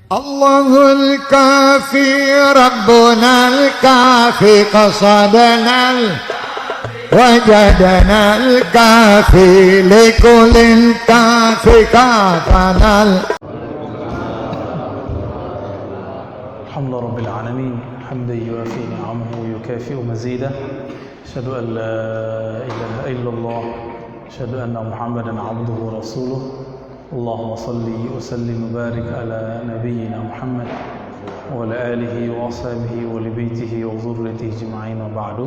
الله الكافي ربنا الكافي قصدنا وجدنا الكافي لكل كافي كافنا. الحمد لله رب العالمين حمدا يوافي نعمه ويكافئ مزيده. أشهد أن لا إله إلا الله أشهد أن محمدا عبده ورسوله. اللهم صل وسلم وبارك على نبينا محمد وعلى آله وأصحابه ولبيته وذريته أجمعين وبعد.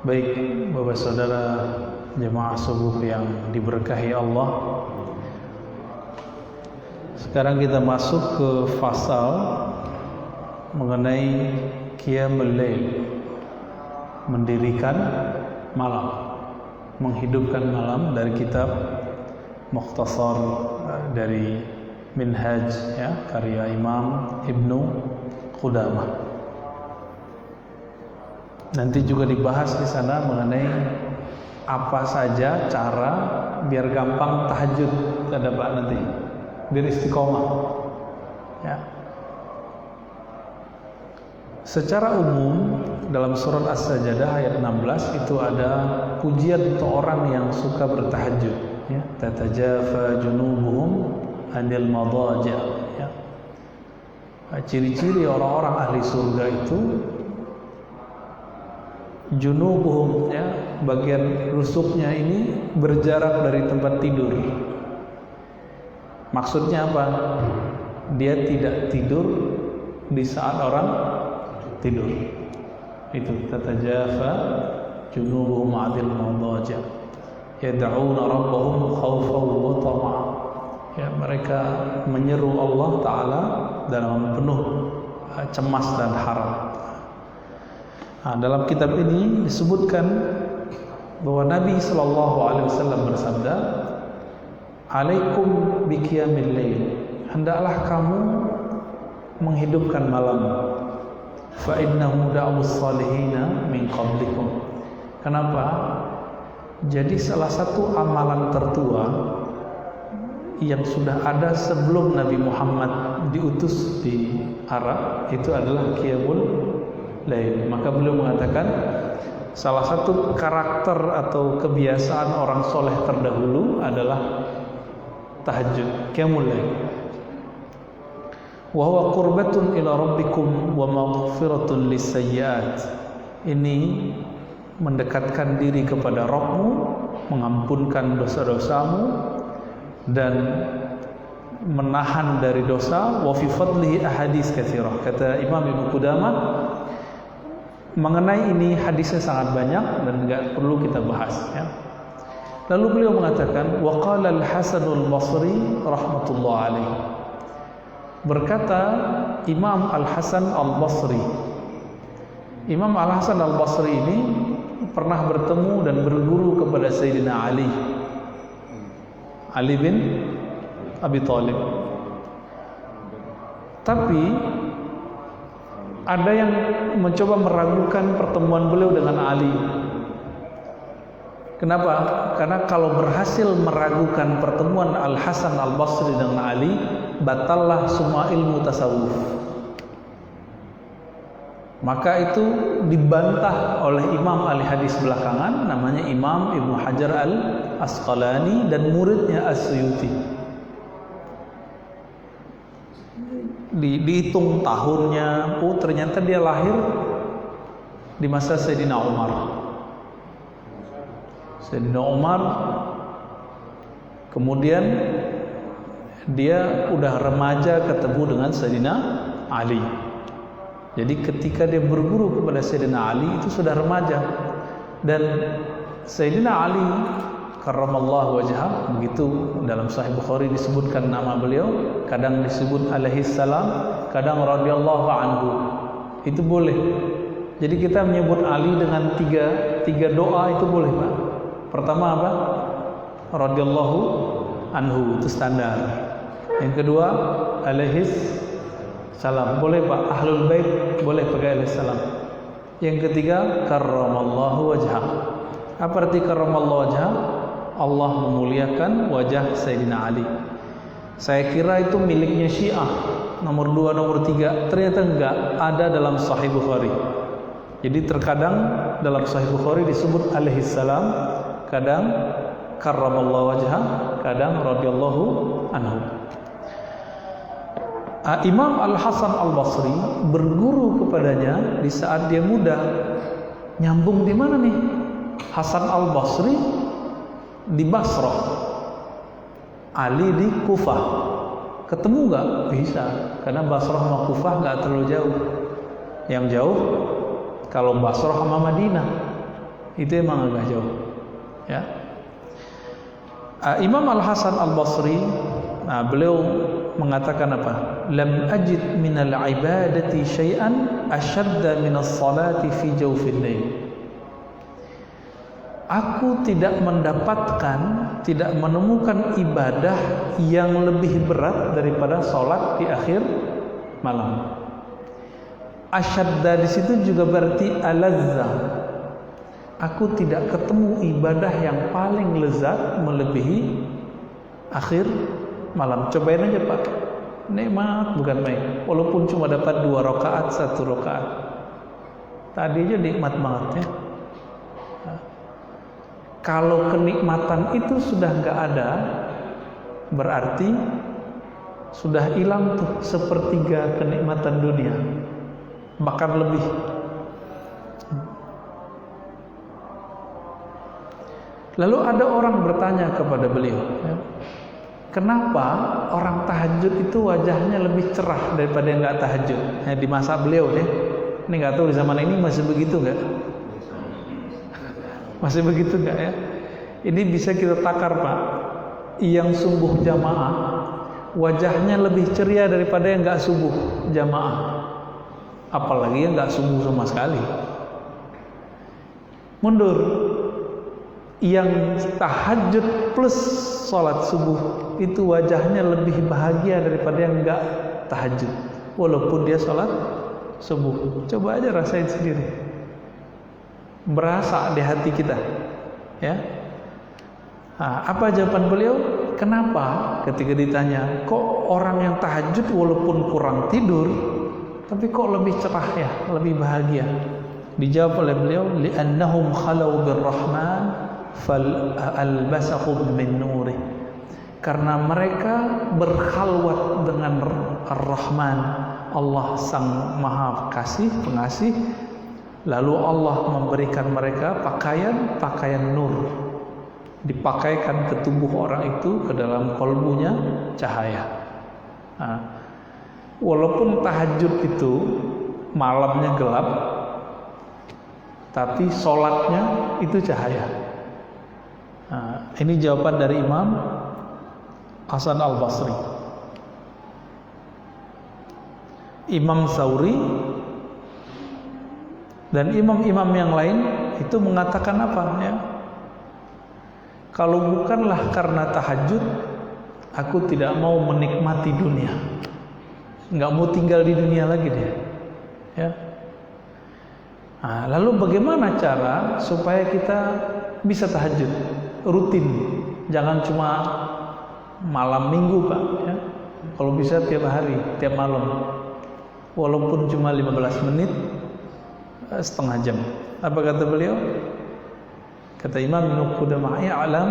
Baik Bapak Saudara jemaah subuh yang diberkahi Allah, sekarang kita masuk ke fasal mengenai Qiyamul Lail, mendirikan malam, menghidupkan malam, dari kitab Mukhtasar dari Minhaj, ya, karya Imam Ibnu Qudamah. Nanti juga dibahas di sana mengenai apa saja cara biar gampang tahajud, ada Pak nanti biar istiqomah, ya. Secara umum dalam surat As-Sajdah ayat 16 itu ada pujian untuk orang yang suka bertahajud, ya. Tatajafa junubuhum anil madaji', ya. Ciri-ciri orang-orang ahli surga itu junubuhum, ya, bagian rusuknya ini berjarak dari tempat tidur. Maksudnya apa? Dia tidak tidur di saat orang tidur. Itu tatajafa junubuhum 'anil madaji' yad'una rabbahum khaufan wa tama'a. Ya, mereka menyeru Allah Ta'ala dalam penuh cemas dan harap. Nah, dalam kitab ini disebutkan bahwa Nabi Sallallahu Alaihi Wasallam bersabda, "Alaikum biqiyamil lail, hendaklah kamu menghidupkan malam. Fa innahu da'us salihina min qablikum." Kenapa? Jadi salah satu amalan tertua yang sudah ada sebelum Nabi Muhammad diutus di Arab itu adalah Qiyamul Lail. Maka beliau mengatakan salah satu karakter atau kebiasaan orang soleh terdahulu adalah tahajud, Qiyamul Lail. Wa huwa qurbatun ila rabbikum wa maghfiratun lisayyi'at. Ini mendekatkan diri kepada Rabbmu, mengampunkan dosa-dosamu dan menahan dari dosa. Wa fi fadlihi ahadits katsirah. Kata Imam Ibnu Qudamah mengenai ini hadisnya sangat banyak dan enggak perlu kita bahas, ya. Lalu beliau mengatakan wa qala al-Hasanul Basri rahmatullah alaihi. Berkata Imam Al-Hasan Al-Basri. Imam Al-Hasan Al-Basri ini pernah bertemu dan berguru kepada Sayyidina Ali bin Abi Thalib. Tapi ada yang mencoba meragukan pertemuan beliau dengan Ali. Kenapa? Karena kalau berhasil meragukan pertemuan Al-Hasan Al-Basri dengan Ali, batallah semua ilmu tasawuf. Maka itu dibantah oleh Imam ahli hadis belakangan, namanya Imam Ibnu Hajar Al-Asqalani dan muridnya As-Suyuti. Dihitung tahunnya, ternyata dia lahir di masa Sayyidina Umar. Sayyidina Umar, kemudian dia udah remaja ketemu dengan Sayyidina Ali. Jadi ketika dia berguru kepada Sayyidina Ali itu sudah remaja. Dan Sayyidina Ali karramallahu wajhah, begitu dalam Sahih Bukhari disebutkan nama beliau, kadang disebut alaihi salam, kadang radhiyallahu anhu. Itu boleh. Jadi kita menyebut Ali dengan tiga doa itu boleh, Pak. Pertama apa? Radhiyallahu anhu, itu standar. Yang kedua alaihi salam, boleh Pak. Ahlul bait boleh pakai alaihi salam. Yang ketiga karramallahu wajhah. Apa arti karramallahu wajhah? Allah memuliakan wajah Sayyidina Ali. Saya kira itu miliknya Syiah, nomor 2, nomor 3. Ternyata enggak, ada dalam Sahih Bukhari. Jadi terkadang dalam Sahih Bukhari disebut alaihi salam, kadang karramallahu wajhah, kadang radhiyallahu anhu. Imam Al-Hasan Al-Basri berguru kepadanya di saat dia muda. Nyambung di mana nih? Hasan Al-Basri di Basrah, Ali di Kufah. Ketemu nggak? Bisa, karena Basrah sama Kufah nggak terlalu jauh. Yang jauh kalau Basrah sama Madinah, itu emang agak jauh. Ya. Imam Al-Hasan Al-Basri, beliau mengatakan apa? Lam ajid minal ibadati syai'an ashadda minas salati fi jawfil lail. Aku tidak mendapatkan, tidak menemukan ibadah yang lebih berat daripada sholat di akhir malam. Asyadda di situ juga berarti alazza. Aku tidak ketemu ibadah yang paling lezat melebihi akhir malam. Cobain aja Pak, nikmat bukan main. Walaupun cuma dapat 2 rakaat, 1 rakaat, tadi aja nikmat banget ya. Kalau kenikmatan itu sudah nggak ada, berarti sudah hilang tuh 1/3 kenikmatan dunia, bahkan lebih. Lalu ada orang bertanya kepada beliau, kenapa orang tahajud itu wajahnya lebih cerah daripada yang nggak tahajud? Di masa beliau deh, ini nggak tahu di zaman ini masih begitu nggak? Masih begitu nggak ya? Ini bisa kita takar Pak. Yang subuh jamaah wajahnya lebih ceria daripada yang nggak subuh jamaah, apalagi yang nggak subuh sama sekali. Mundur, yang tahajud plus sholat subuh itu wajahnya lebih bahagia daripada yang nggak tahajud, walaupun dia sholat subuh. Coba aja rasain sendiri, berasa di hati kita ya. Apa jawaban beliau? Kenapa ketika ditanya, kok orang yang tahajud walaupun kurang tidur tapi kok lebih cerah ya, lebih bahagia? Dijawab oleh beliau, li'annahum khalau birrahman fal albasahum min nurih. Karena mereka berkhalwat dengan Ar-Rahman, Allah sang Maha Kasih, Pengasih. Lalu Allah memberikan mereka pakaian nur, dipakaikan ke tubuh orang itu, ke dalam kolbunya cahaya. Walaupun tahajud itu malamnya gelap, tapi sholatnya itu cahaya. Ini jawaban dari Imam Hasan Al-Basri. Imam Tsauri dan imam-imam yang lain itu mengatakan apa ya? Kalau bukanlah karena tahajud, aku tidak mau menikmati dunia, nggak mau tinggal di dunia lagi deh ya. Lalu bagaimana cara supaya kita bisa tahajud rutin? Jangan cuma malam minggu Pak ya. Kalau bisa tiap hari, tiap malam, walaupun cuma 15 menit, setengah jam. Apa kata beliau? Kata Imam Ibnu Qudamah, "I'lam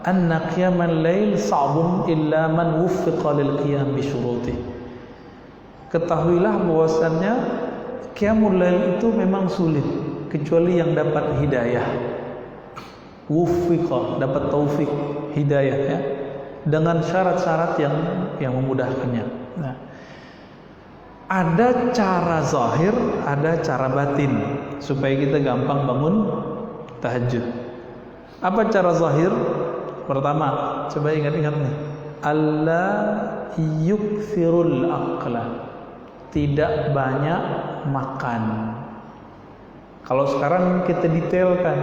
anna qiyamal lail sa'bun illa man wuffiqa lil qiyam bi syurutih." Ketahuilah bahwasannya qiyamul lail itu memang sulit kecuali yang dapat hidayah. Wuffiqa, dapat taufik, hidayah ya, dengan syarat-syarat yang memudahkannya. Nah, ada cara zahir, ada cara batin supaya kita gampang bangun tahajud. Apa cara zahir? Pertama, coba ingat-ingat nih, Allah yukthirul aqla, tidak banyak makan. Kalau sekarang kita detailkan,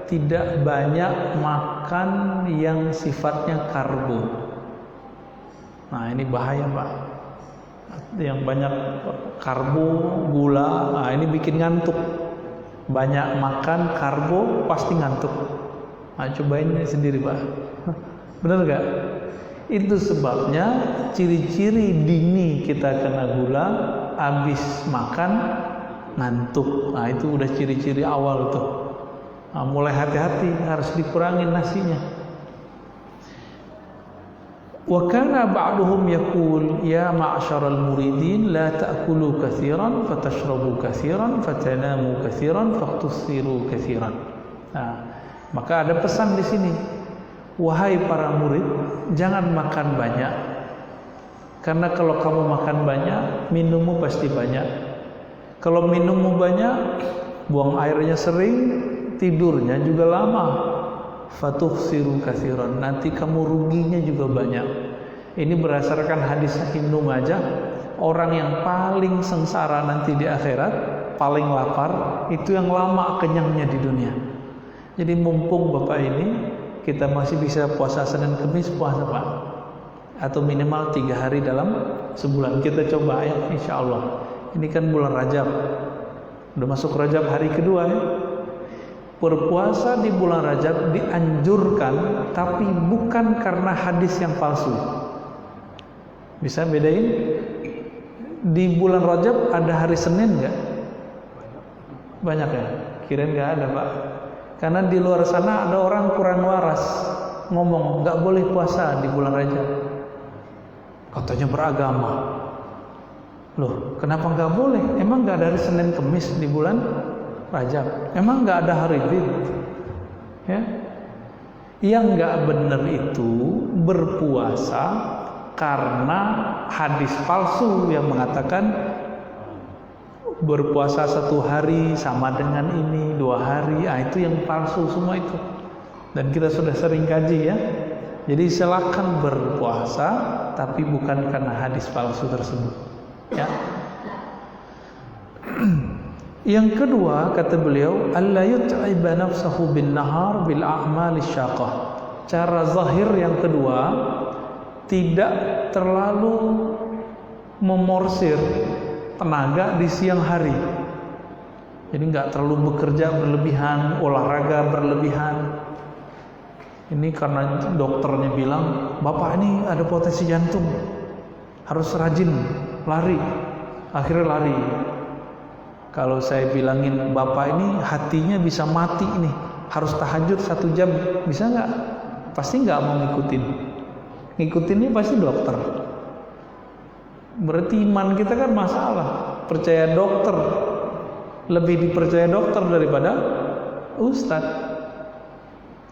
tidak banyak makan yang sifatnya karbo. Nah ini bahaya Pak, yang banyak karbo, gula, nah ini bikin ngantuk. Banyak makan karbo pasti ngantuk. Nah cobain sendiri Pak, bener gak? Itu sebabnya ciri-ciri dini kita kena gula, habis makan ngantuk. Nah, itu udah ciri-ciri awal tuh. Nah, mulai hati-hati, harus dikurangin nasinya. Wa kana ba'duhum yaqul ya ma'syaral muridin la ta'kulu katsiran fatashrabu katsiran fatanamu katsiran faqtusiru katsiran. Nah, maka ada pesan di sini. Wahai para murid, jangan makan banyak. Karena kalau kamu makan banyak, minummu pasti banyak. Kalau minummu banyak, buang airnya sering, tidurnya juga lama. Fatuhsiru katsiran, nanti kamu ruginya juga banyak. Ini berdasarkan hadis Ibnu Majah, orang yang paling sengsara nanti di akhirat, paling lapar, itu yang lama kenyangnya di dunia. Jadi mumpung Bapak ini kita masih bisa puasa Senin Kamis, puasa Pak, atau minimal 3 hari dalam sebulan. Kita coba ya, insya Allah. Ini kan bulan Rajab, udah masuk Rajab hari kedua ya. Berpuasa di bulan Rajab dianjurkan, tapi bukan karena hadis yang palsu. Bisa bedain? Di bulan Rajab ada hari Senin nggak? Banyak ya? Kirain nggak ada Pak. Karena di luar sana ada orang kurang waras ngomong nggak boleh puasa di bulan Rajab. Katanya beragama. Loh, kenapa nggak boleh? Emang nggak ada hari Senin Kamis di bulan Rajab? Emang nggak ada hari Id? Ya, yang nggak benar itu berpuasa karena hadis palsu yang mengatakan berpuasa 1 hari sama dengan ini 2 hari, itu yang palsu semua itu. Dan kita sudah sering kaji ya. Jadi silakan berpuasa, tapi bukan karena hadis palsu tersebut. Ya. Yang kedua kata beliau, alla yut'iba nafsahu bin nahar bil a'mal syaqah. Cara zahir yang kedua, tidak terlalu memorsir tenaga di siang hari. Jadi nggak terlalu bekerja berlebihan, olahraga berlebihan. Ini karena dokternya bilang, Bapak ini ada potensi jantung, harus rajin lari. Akhirnya lari. Kalau saya bilangin, Bapak ini hatinya bisa mati nih, harus tahajud 1 jam, bisa nggak? Pasti nggak mau ngikutin. Ngikutinnya pasti dokter. Berarti iman kita kan masalah. Percaya dokter, lebih dipercaya dokter daripada ustadz,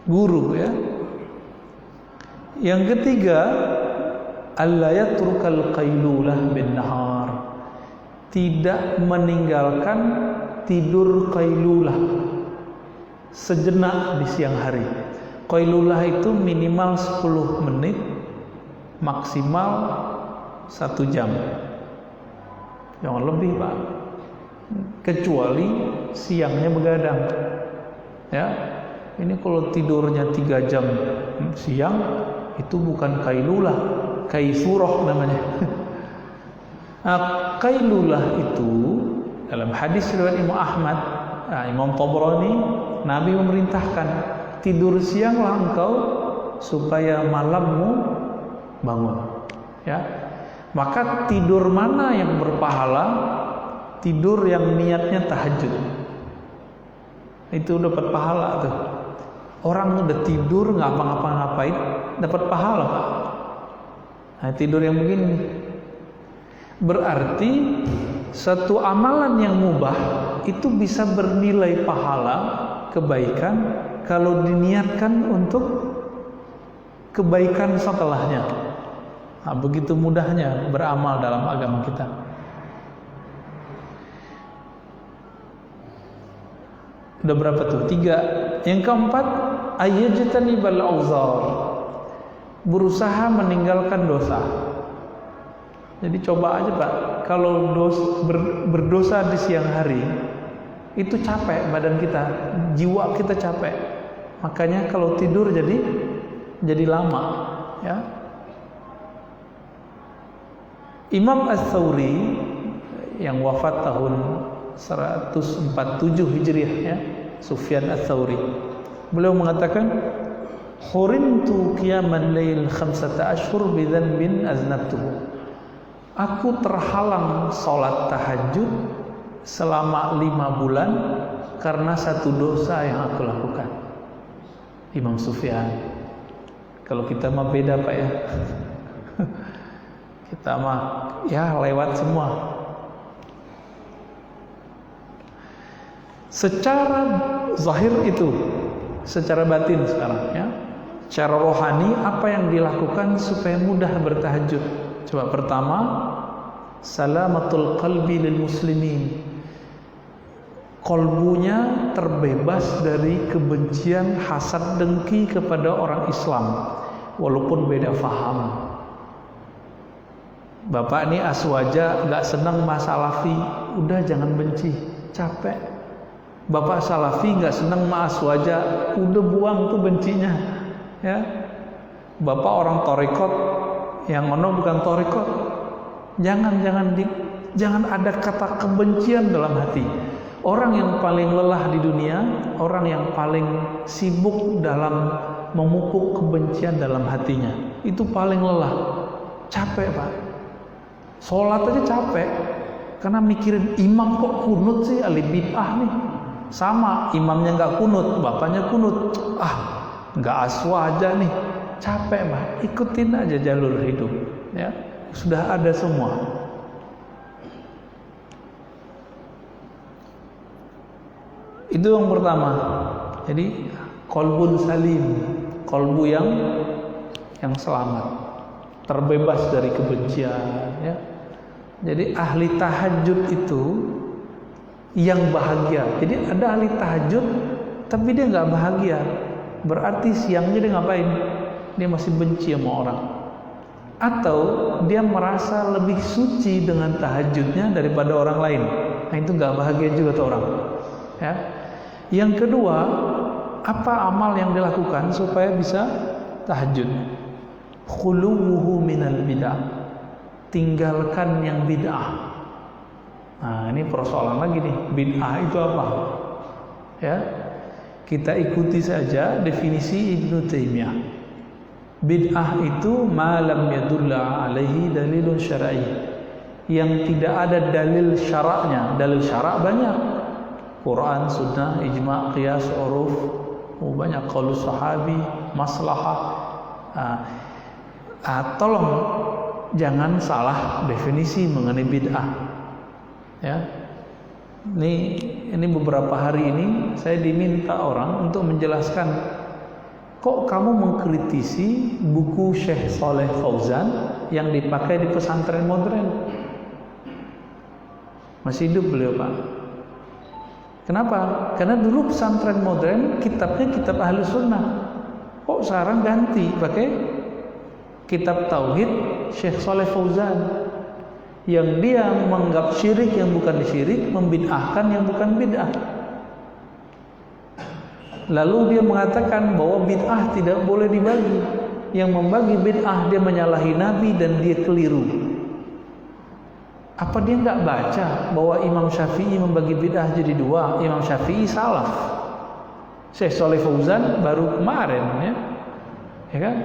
guru ya. Yang ketiga, alla yatrukal qailulah bin nahar. Tidak meninggalkan tidur qailulah sejenak di siang hari. Qailulah itu minimal 10 menit, maksimal 1 jam. Jangan lebih Pak. Kecuali siangnya begadang. Ya. Ini kalau tidurnya 3 jam siang, itu bukan qailulah, kaisurah namanya. Nah, qailulah itu dalam hadis riwayat Imam Ahmad, Imam Tabrani, Nabi memerintahkan tidur sianglah engkau supaya malammu bangun. Ya, maka tidur mana yang berpahala? Tidur yang niatnya tahajud. Itu dapat pahala tuh. Orang udah tidur nggak ngapa-ngapain dapat pahala Pak. Nah, tidur yang begini berarti satu amalan yang mubah itu bisa bernilai pahala kebaikan kalau diniatkan untuk kebaikan setelahnya. Nah, begitu mudahnya beramal dalam agama kita. Udah berapa tuh? 3. Yang keempat, ayyajtanibal auzar. Berusaha meninggalkan dosa. Jadi coba aja Pak, kalau berdosa di siang hari, itu capek badan kita, jiwa kita capek. Makanya kalau tidur jadi lama, ya. Imam Ats-Tsauri yang wafat tahun 147 Hijriah ya, Sufyan Ats-Tsauri. Beliau mengatakan Hurimtu qiyaman lail 15 ashhur bi dhanbin aznabtuhu. Aku terhalang salat tahajud selama 5 bulan karena satu dosa yang aku lakukan. Imam Sufyan. Kalau kita mah beda Pak ya. Kita mah ya lewat semua. Secara zahir itu, secara batin sekarang ya. Secara rohani apa yang dilakukan supaya mudah bertahajud? Coba pertama, salamatul qalbi lil muslimin. Kolbunya terbebas dari kebencian, hasad, dengki kepada orang Islam walaupun beda faham. Bapak ini aswaja gak senang mas salafi, udah jangan benci, capek. Bapak salafi gak senang mas aswaja, udah buang tuh bencinya ya. Bapak orang torikot, yang ono bukan torikot, jangan ada kata kebencian dalam hati. Orang yang paling lelah di dunia, orang yang paling sibuk dalam memupuk kebencian dalam hatinya, itu paling lelah, capek Pak. Sholat aja capek, karena mikirin imam kok kunut sih, ahli bid'ah nih. Sama, imamnya nggak kunut, bapaknya kunut, nggak aswaja nih, capek Pak. Ikutin aja jalur hidup, ya sudah ada semua. Itu yang pertama. Jadi qalbun salim, kalbu yang selamat, terbebas dari kebencian ya. Jadi ahli tahajud itu yang bahagia. Jadi ada ahli tahajud tapi dia nggak bahagia, berarti siangnya dia ngapain? Dia masih benci sama orang, atau dia merasa lebih suci dengan tahajudnya daripada orang lain. Nah itu nggak bahagia juga tuh orang ya. Yang kedua, apa amal yang dilakukan supaya bisa tahajud? Khuluwuhu minal bid'ah, tinggalkan yang bid'ah. Nah ini persoalan lagi nih, bid'ah itu apa? Ya, kita ikuti saja definisi Ibnu Taimiyah. Bid'ah itu ma lam yadulla alaihi dalilun syar'i, yang tidak ada dalil syaraknya. Dalil syarak banyak, Quran, sunnah, ijma', qiyas, uruf, banyak, qaul sahabi, maslahah. Tolong jangan salah definisi mengenai bid'ah ya. Ini beberapa hari ini saya diminta orang untuk menjelaskan, kok kamu mengkritisi buku Syekh Saleh Fauzan yang dipakai di pesantren modern? Masih hidup beliau Pak. Kenapa? Karena dulu pesantren modern kitabnya kitab ahli sunnah. Kok sekarang ganti pakai kitab tauhid Syekh Saleh Fauzan, yang dia menganggap syirik yang bukan syirik, membid'ahkan yang bukan bid'ah. Lalu dia mengatakan bahwa bid'ah tidak boleh dibagi. Yang membagi bid'ah dia menyalahi Nabi dan dia keliru. Apa dia nggak baca bahwa Imam Syafi'i membagi bid'ah jadi dua? Imam Syafi'i salaf, Syekh Saleh Fauzan baru kemarin ya kan?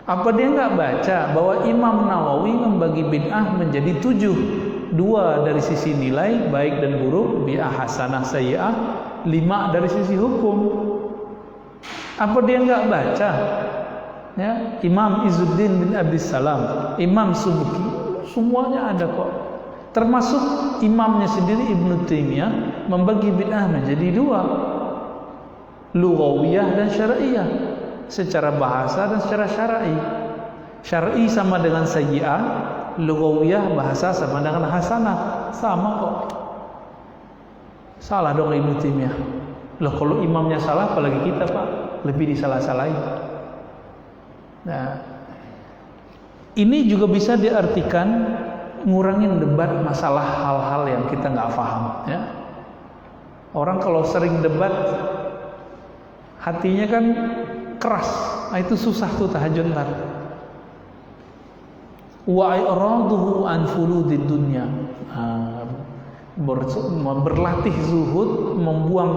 Apa dia nggak baca bahwa Imam Nawawi membagi bid'ah menjadi 7, 2 dari sisi nilai baik dan buruk, bi'ah hasanah sayyi'ah, 5 dari sisi hukum. Apa dia nggak baca ya? Imam Izzuddin bin Abdissalam, Imam Subki, semuanya ada kok. Termasuk imamnya sendiri Ibnu Taimiyah membagi bid'ah menjadi 2, lughawiyah dan syar'iyah, secara bahasa dan secara syar'i. Syar'i sama dengan sayyi'ah, lughawiyah bahasa sama dengan hasanah, sama kok. Salah dong Ibnu Taimiyah. Loh kalau imamnya salah apalagi kita Pak, lebih disalah-salahin. Nah, ini juga bisa diartikan ngurangin debat masalah hal-hal yang kita nggak paham ya. Orang kalau sering debat hatinya kan keras, nah itu susah tuh tahajud ntar. Wa i'raduhu an fuludid dunya, berlatih zuhud, membuang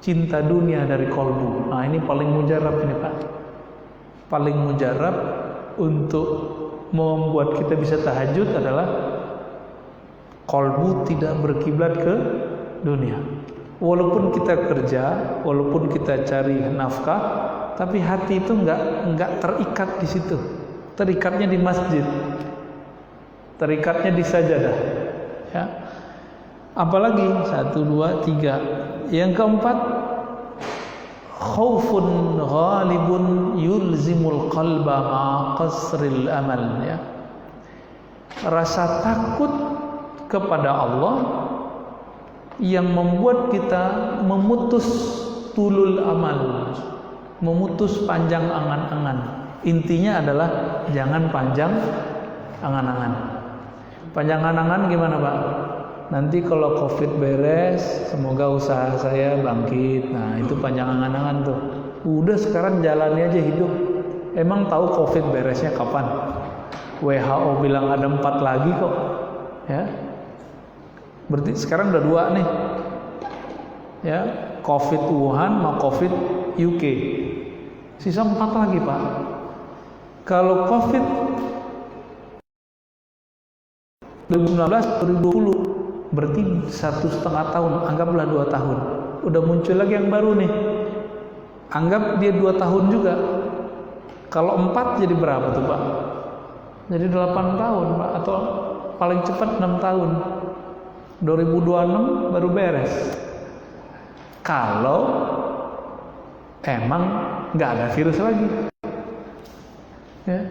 cinta dunia dari kolbu. Nah, ini paling mujarab ini Pak. Paling mujarab untuk membuat kita bisa tahajud adalah kolbu tidak berkiblat ke dunia. Walaupun kita kerja, walaupun kita cari nafkah, tapi hati itu enggak terikat di situ. Terikatnya di masjid, terikatnya di sajadah. Ya. Apalagi 1, 2, 3. Yang keempat, khaufun ghalibun yulzimul qalba ma qasril amal. Ya. Rasa takut kepada Allah yang membuat kita memutus tulul amal, memutus panjang angan-angan. Intinya adalah jangan panjang angan-angan. Panjang angan-angan gimana Pak? Nanti kalau COVID beres, semoga usaha saya bangkit. Nah, itu panjang angan-angan tuh. Udah sekarang jalani aja hidup. Emang tahu COVID beresnya kapan? WHO bilang ada 4 lagi kok. Ya. Berarti sekarang udah 2 nih. Ya, COVID Wuhan sama COVID UK. Sisa 4 lagi, Pak. Kalau COVID 2019, 2020 berarti 1,5 tahun, anggaplah 2 tahun. Udah muncul lagi yang baru nih. Anggap dia 2 tahun juga. Kalau 4 jadi berapa tuh, Pak? Jadi 8 tahun, Pak, atau paling cepat 6 tahun. 2026 baru beres. Kalau emang nggak ada virus lagi, ya.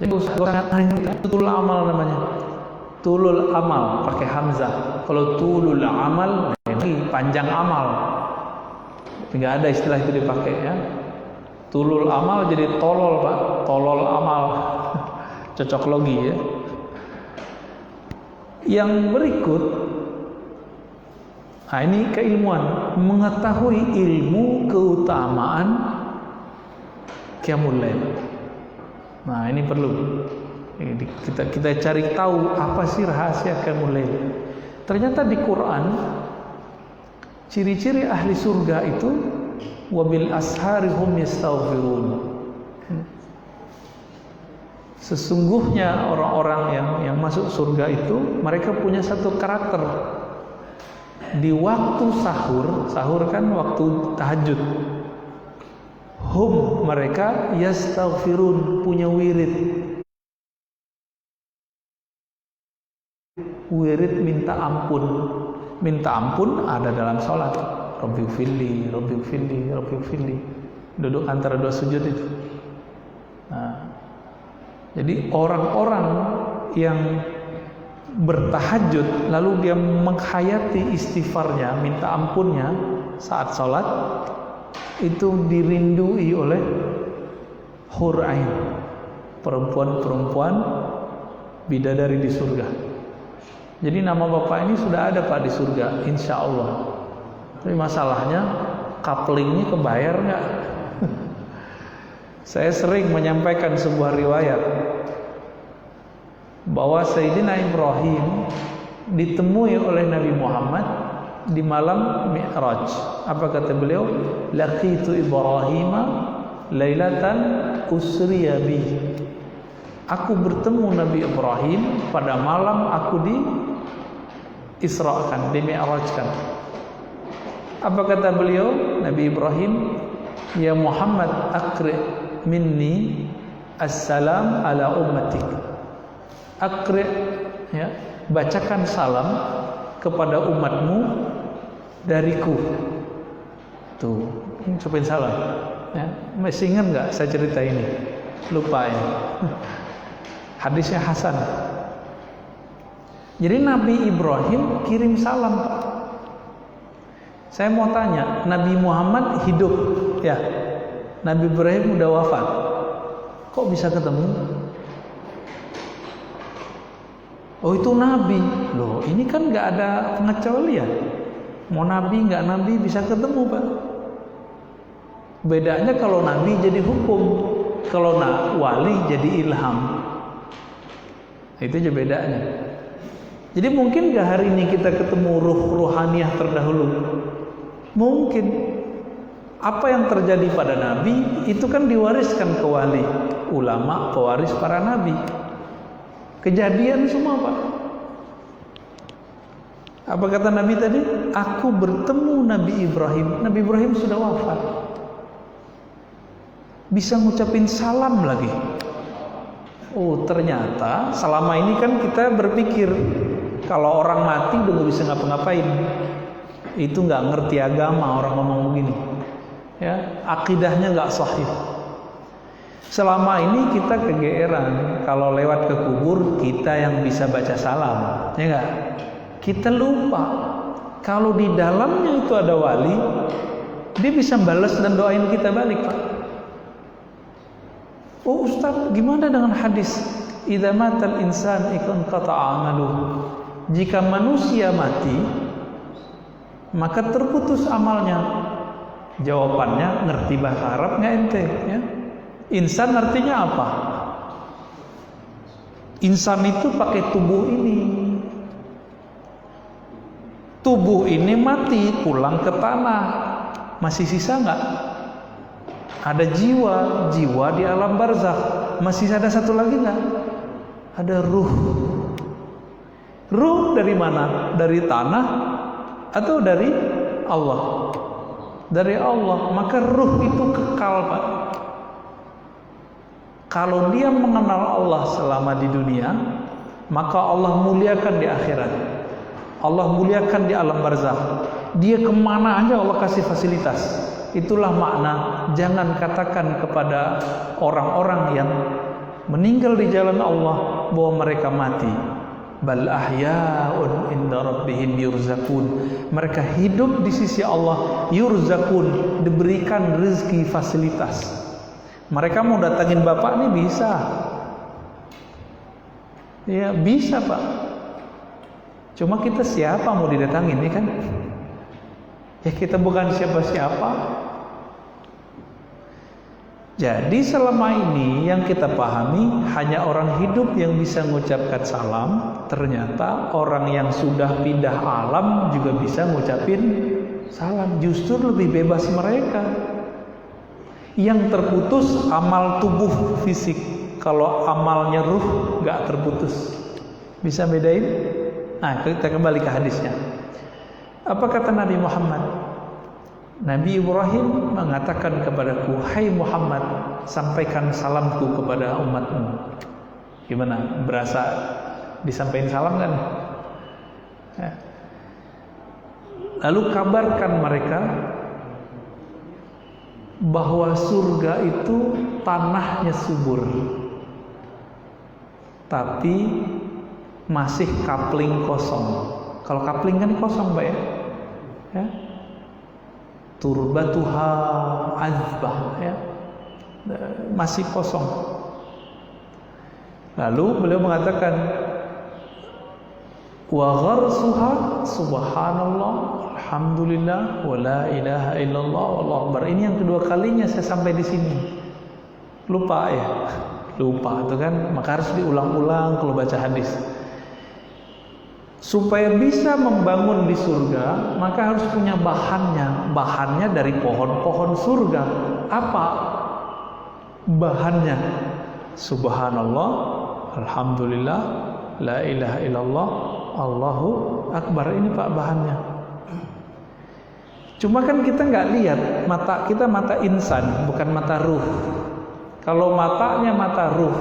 Jadi tulul amal namanya. Tulul amal pakai hamzah. Kalau tulul amal ini panjang amal. Nggak ada istilah itu dipakai, ya. Tulul amal jadi tolol, Pak. Tolol amal. Cocok logi, ya. Yang berikut, nah ini keilmuan, mengetahui ilmu keutamaan qiyamul lail. Nah, ini perlu kita cari tahu apa sih rahasia qiyamul lail. Ternyata di Quran ciri-ciri ahli surga itu wabil ashari hum yastaghfirun. Sesungguhnya orang-orang yang masuk surga itu mereka punya satu karakter. Di waktu sahur kan waktu tahajud. Hum mereka yastaghfirun, punya wirid. Wirid minta ampun. Minta ampun ada dalam sholat. Rabbighfirli, Rabbighfirli, Rabbighfirli. Duduk antara 2 sujud itu. Nah, jadi orang-orang yang bertahajud lalu dia menghayati istighfarnya, minta ampunnya saat sholat, itu dirindui oleh hur ain, perempuan-perempuan bidadari di surga. Jadi nama bapak ini sudah ada, Pak, di surga, insya Allah. Tapi masalahnya couplingnya kebayar nggak? Saya sering menyampaikan sebuah riwayat bahwa Sayyidina Ibrahim ditemui oleh Nabi Muhammad di malam Mi'raj. Apa kata beliau? Laqitu Ibrahima lailatan usriya bi. Aku bertemu Nabi Ibrahim pada malam aku di Isra'kan, di Mi'rajkan. Apa kata beliau? Nabi Ibrahim, ya Muhammad akri minni assalam ala ummatik. Akri, ya, bacakan salam kepada umatmu dariku. Tuh, ucapin salam, ya. Masih ingat nggak saya cerita ini? Lupa, ya. Hadisnya hasan. Jadi Nabi Ibrahim kirim salam, Pak. Saya mau tanya, Nabi Muhammad hidup, ya. Nabi Ibrahim udah wafat. Kok bisa ketemu? Oh, itu Nabi. Loh, ini kan nggak ada pengecualian. Mau Nabi nggak Nabi bisa ketemu, Pak. Bedanya kalau Nabi jadi hukum, kalau wali jadi ilham. Itu aja bedanya. Jadi mungkin gak hari ini kita ketemu ruh ruhaniah terdahulu? Mungkin. Apa yang terjadi pada Nabi itu kan diwariskan ke wali, ulama pewaris para Nabi. Kejadian semua, Pak. Apa kata Nabi tadi? Aku bertemu Nabi Ibrahim. Nabi Ibrahim sudah wafat. Bisa ngucapin salam lagi. Oh, ternyata selama ini kan kita berpikir kalau orang mati udah gak bisa ngapa-ngapain. Itu nggak ngerti agama orang ngomong begini. Ya, akidahnya nggak sahih. Selama ini kita kegeeran kalau lewat ke kubur kita yang bisa baca salam, ya nggak? Kita lupa kalau di dalamnya itu ada wali, dia bisa balas dan doain kita balik, Pak. Oh Ustaz, gimana dengan hadis idza matal insan ikun qata'a amaluhu? Jika manusia mati, maka terputus amalnya. Jawabannya ngerti bahasa Arab nggak ente? Ya? Insan artinya apa? Insan itu pakai tubuh ini. Tubuh ini mati, pulang ke tanah. Masih sisa nggak? Ada jiwa, jiwa di alam barzakh. Masih ada satu lagi nggak? Ada ruh. Ruh dari mana? Dari tanah atau dari Allah? Dari Allah. Maka ruh itu kekal, Pak. Kalau dia mengenal Allah selama di dunia, maka Allah muliakan di akhirat. Allah muliakan di alam barzakh. Dia kemana aja Allah kasih fasilitas. Itulah makna jangan katakan kepada orang-orang yang meninggal di jalan Allah bahwa mereka mati. Bal ahya'un inda rabbihim yurzakun. Mereka hidup di sisi Allah, yurzakun, diberikan rezeki fasilitas. Mereka mau datangin bapak nih bisa. Ya bisa, Pak. Cuma kita siapa mau didatangin nih kan? Ya kita bukan siapa-siapa. Jadi selama ini yang kita pahami hanya orang hidup yang bisa mengucapkan salam. Ternyata orang yang sudah pindah alam juga bisa ngucapin salam. Justru lebih bebas mereka. Yang terputus amal tubuh fisik. Kalau amalnya ruh gak terputus. Bisa bedain? Nah, kita kembali ke hadisnya. Apa kata Nabi Muhammad? Nabi Ibrahim mengatakan kepadaku, hai Muhammad, sampaikan salamku kepada umatmu. Gimana? Berasa disampaikan salam kan? Ya. Lalu kabarkan mereka bahwa surga itu tanahnya subur, tapi masih kapling kosong. Kalau kapling kan kosong, Mbak ya? Turbatuha azbah, ya, masih kosong. Lalu beliau mengatakan, wa gharsuha subhanallah alhamdulillah wa la ilaha illallah wallahu akbar. Ini yang kedua kalinya saya sampai di sini. Lupa ya? Lupa itu kan, maka harus diulang-ulang kalau baca hadis. Supaya bisa membangun di surga, maka harus punya bahannya. Bahannya dari pohon-pohon surga. Apa bahannya? Subhanallah, alhamdulillah, la ilaha illallah, Allahu akbar. Ini Pak bahannya. Cuma kan kita nggak lihat, mata kita mata insan, bukan mata ruh. Kalau matanya mata ruh,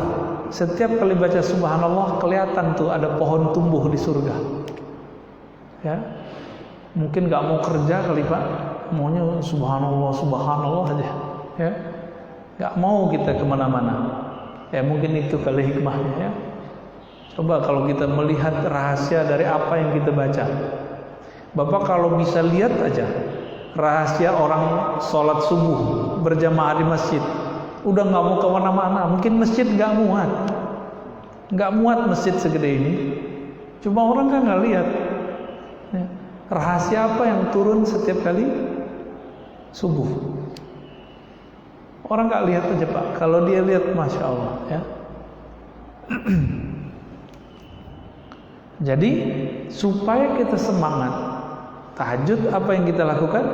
setiap kali baca subhanallah kelihatan tuh ada pohon tumbuh di surga. Ya, mungkin nggak mau kerja kali Pak, maunya subhanallah subhanallah aja. Ya, nggak mau kita kemana-mana. Ya mungkin itu kali hikmahnya. Ya. Coba kalau kita melihat rahasia dari apa yang kita baca. Bapak kalau bisa lihat aja rahasia orang sholat subuh berjamaah di masjid. Udah nggak mau kemana-mana, mungkin masjid nggak muat masjid segede ini. Cuma orang kan nggak lihat ya. Rahasia apa yang turun setiap kali subuh. Orang nggak lihat aja Pak. Kalau dia lihat, masya Allah ya. Jadi supaya kita semangat tahajud, apa yang kita lakukan?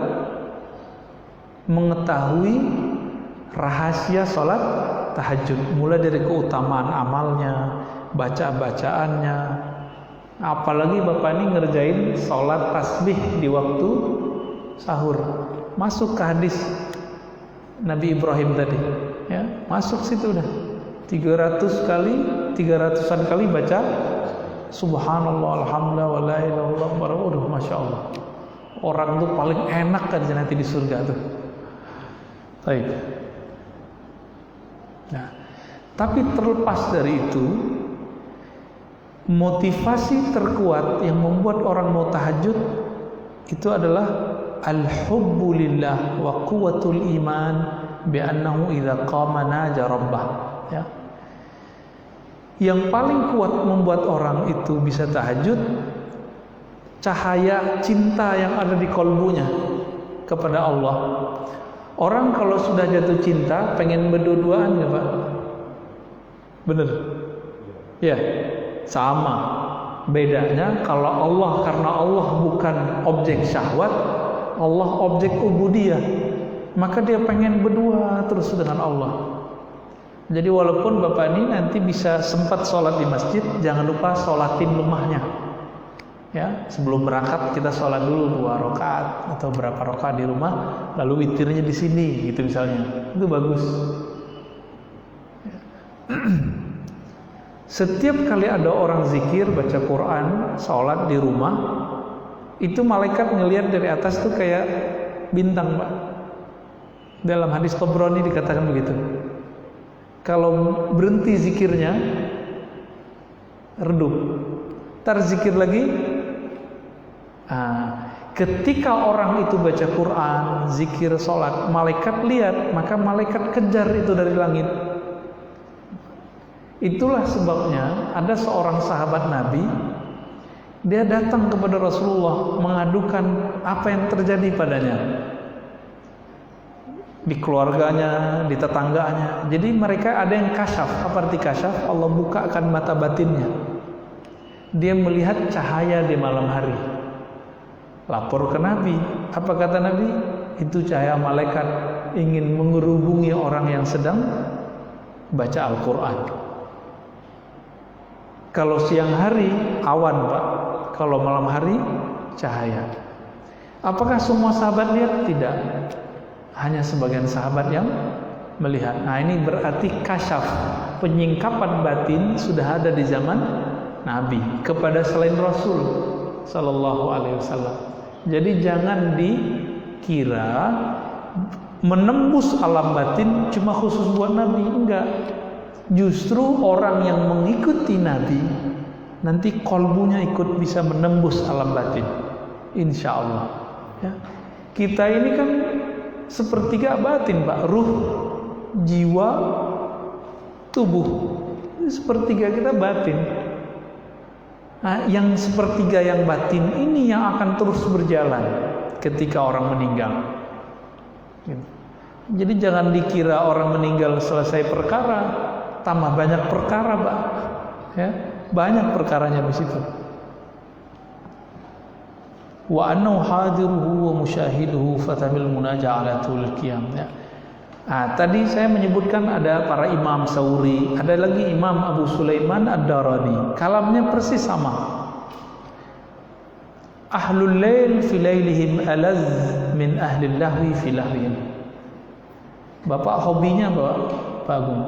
Mengetahui rahasia sholat tahajud, mulai dari keutamaan amalnya, bacaannya. Apalagi Bapak ini ngerjain sholat tasbih di waktu sahur, masuk ke hadis Nabi Ibrahim tadi, ya, masuk situ udah 300-an kali baca subhanallah, alhamdulillah, wa la ilaha illallah, masya Allah. Orang tuh paling enak kan nanti di surga tuh. Baik. Nah, tapi terlepas dari itu, motivasi terkuat yang membuat orang mau tahajud itu adalah al-hubbu lillah wa quwwatul iman bi annahu idza qama naja rabbah, ya. Yang paling kuat membuat orang itu bisa tahajud, cahaya cinta yang ada di kolbunya kepada Allah. Orang kalau sudah jatuh cinta pengen berdua-duaan ya Pak? Bener? Ya, sama. Bedanya kalau Allah, karena Allah bukan objek syahwat, Allah objek ubudiyah, maka dia pengen berdua terus dengan Allah. Jadi walaupun Bapak ini nanti bisa sempat sholat di masjid, jangan lupa sholatin rumahnya. Ya, sebelum berangkat kita sholat dulu 2 rakaat atau berapa rakaat di rumah, lalu witirnya di sini, gitu misalnya. Itu bagus. Setiap kali ada orang zikir, baca Quran, sholat di rumah, itu malaikat ngelihat dari atas tuh kayak bintang, Pak. Dalam hadis Tabrani dikatakan begitu. Kalau berhenti zikirnya, redup. Ntar zikir lagi. Ketika orang itu baca Quran, zikir, sholat, malaikat lihat, maka malaikat kejar itu dari langit. Itulah sebabnya ada seorang sahabat Nabi, dia datang kepada Rasulullah mengadukan apa yang terjadi padanya di keluarganya, di tetangganya. Jadi mereka ada yang kasyaf. Apa arti kasyaf? Allah bukakan mata batinnya, dia melihat cahaya di malam hari. Lapor ke Nabi. Apa kata Nabi? Itu cahaya malaikat ingin mengerubungi orang yang sedang baca Al-Quran. Kalau siang hari awan, Pak. Kalau malam hari cahaya. Apakah semua sahabat lihat? Tidak. Hanya sebagian sahabat yang melihat. Nah, ini berarti kasyaf, penyingkapan batin sudah ada di zaman Nabi kepada selain Rasul sallallahu alaihi wasallam. Jadi jangan dikira menembus alam batin cuma khusus buat Nabi, enggak. Justru orang yang mengikuti Nabi nanti kolbunya ikut bisa menembus alam batin, insya Allah, ya. Kita ini kan sepertiga batin, Pak. Ruh, jiwa, tubuh. Sepertiga kita batin. Nah, yang sepertiga yang batin ini yang akan terus berjalan ketika orang meninggal. Jadi jangan dikira orang meninggal selesai perkara, tambah banyak perkara, Pak. Ya, banyak perkaranya di situ. Wa annahu hadiruhu wa musyahiduhu fatamil munaja'alatul qiyam, ya. Nah, tadi saya menyebutkan ada para imam Sauri, ada lagi Imam Abu Sulaiman Ad-Darani. Kalamnya persis sama. Ahlul lail fi lailihim alaz min ahlil lahwi fi lahwihim. Bapak hobinya Pak Agung?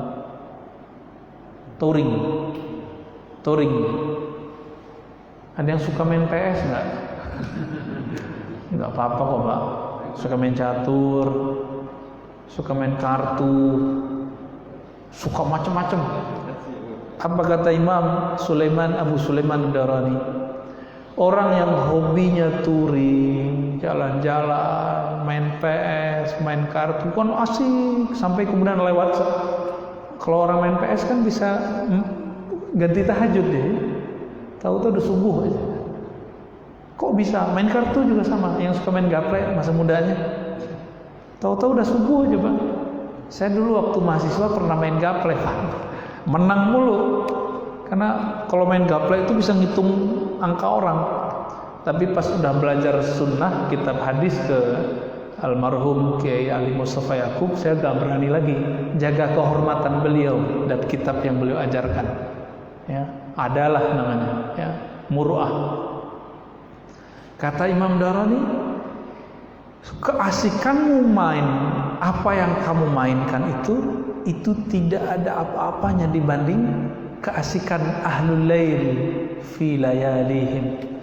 Touring. Ada yang suka main PS enggak? Enggak apa-apa kok, Pak. Suka main catur, suka main kartu, suka macam-macam. Apa kata Imam Sulaiman Abu Sulaiman Ad-Darani? Orang yang hobinya touring, jalan-jalan, main PS, main kartu kan asik sampai kemudian lewat. Kalau orang main PS kan bisa ganti tahajud deh. Tahu-tahu udah subuh aja. Kok bisa? Main kartu juga sama. Yang suka main gaple masa mudanya, tahu-tahu udah subuh aja, Pak. Saya dulu waktu mahasiswa pernah main gaple, Pak. Menang mulu. Karena kalau main gaplek itu bisa ngitung angka orang. Tapi pas udah belajar sunnah, kitab hadis ke almarhum Kiai Ali Mustafa Yakub, saya gak berani lagi jaga kehormatan beliau dan kitab yang beliau ajarkan. Ya, adalah namanya, ya, muru'ah. Kata Imam Darani, keasikanmu main apa yang kamu mainkan itu tidak ada apa-apanya dibanding keasikan ahlul lail fi layalihim.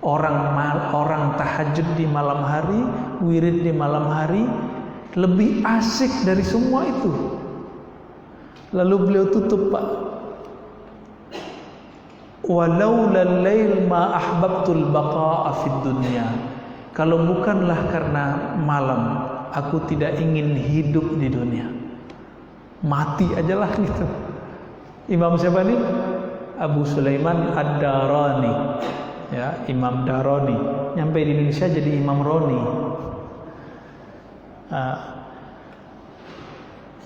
Orang tahajud di malam hari, wirid di malam hari lebih asik dari semua itu. Lalu beliau tutup, Pak, walaulal lail ma ahbabtul baqa'a fid dunya. Kalau bukanlah karena malam, aku tidak ingin hidup di dunia. Mati ajalah gitu. Imam siapa nih? Abu Sulaiman Ad-Darani. Ya, Imam Darani. Nyampe di Indonesia jadi Imam Roni.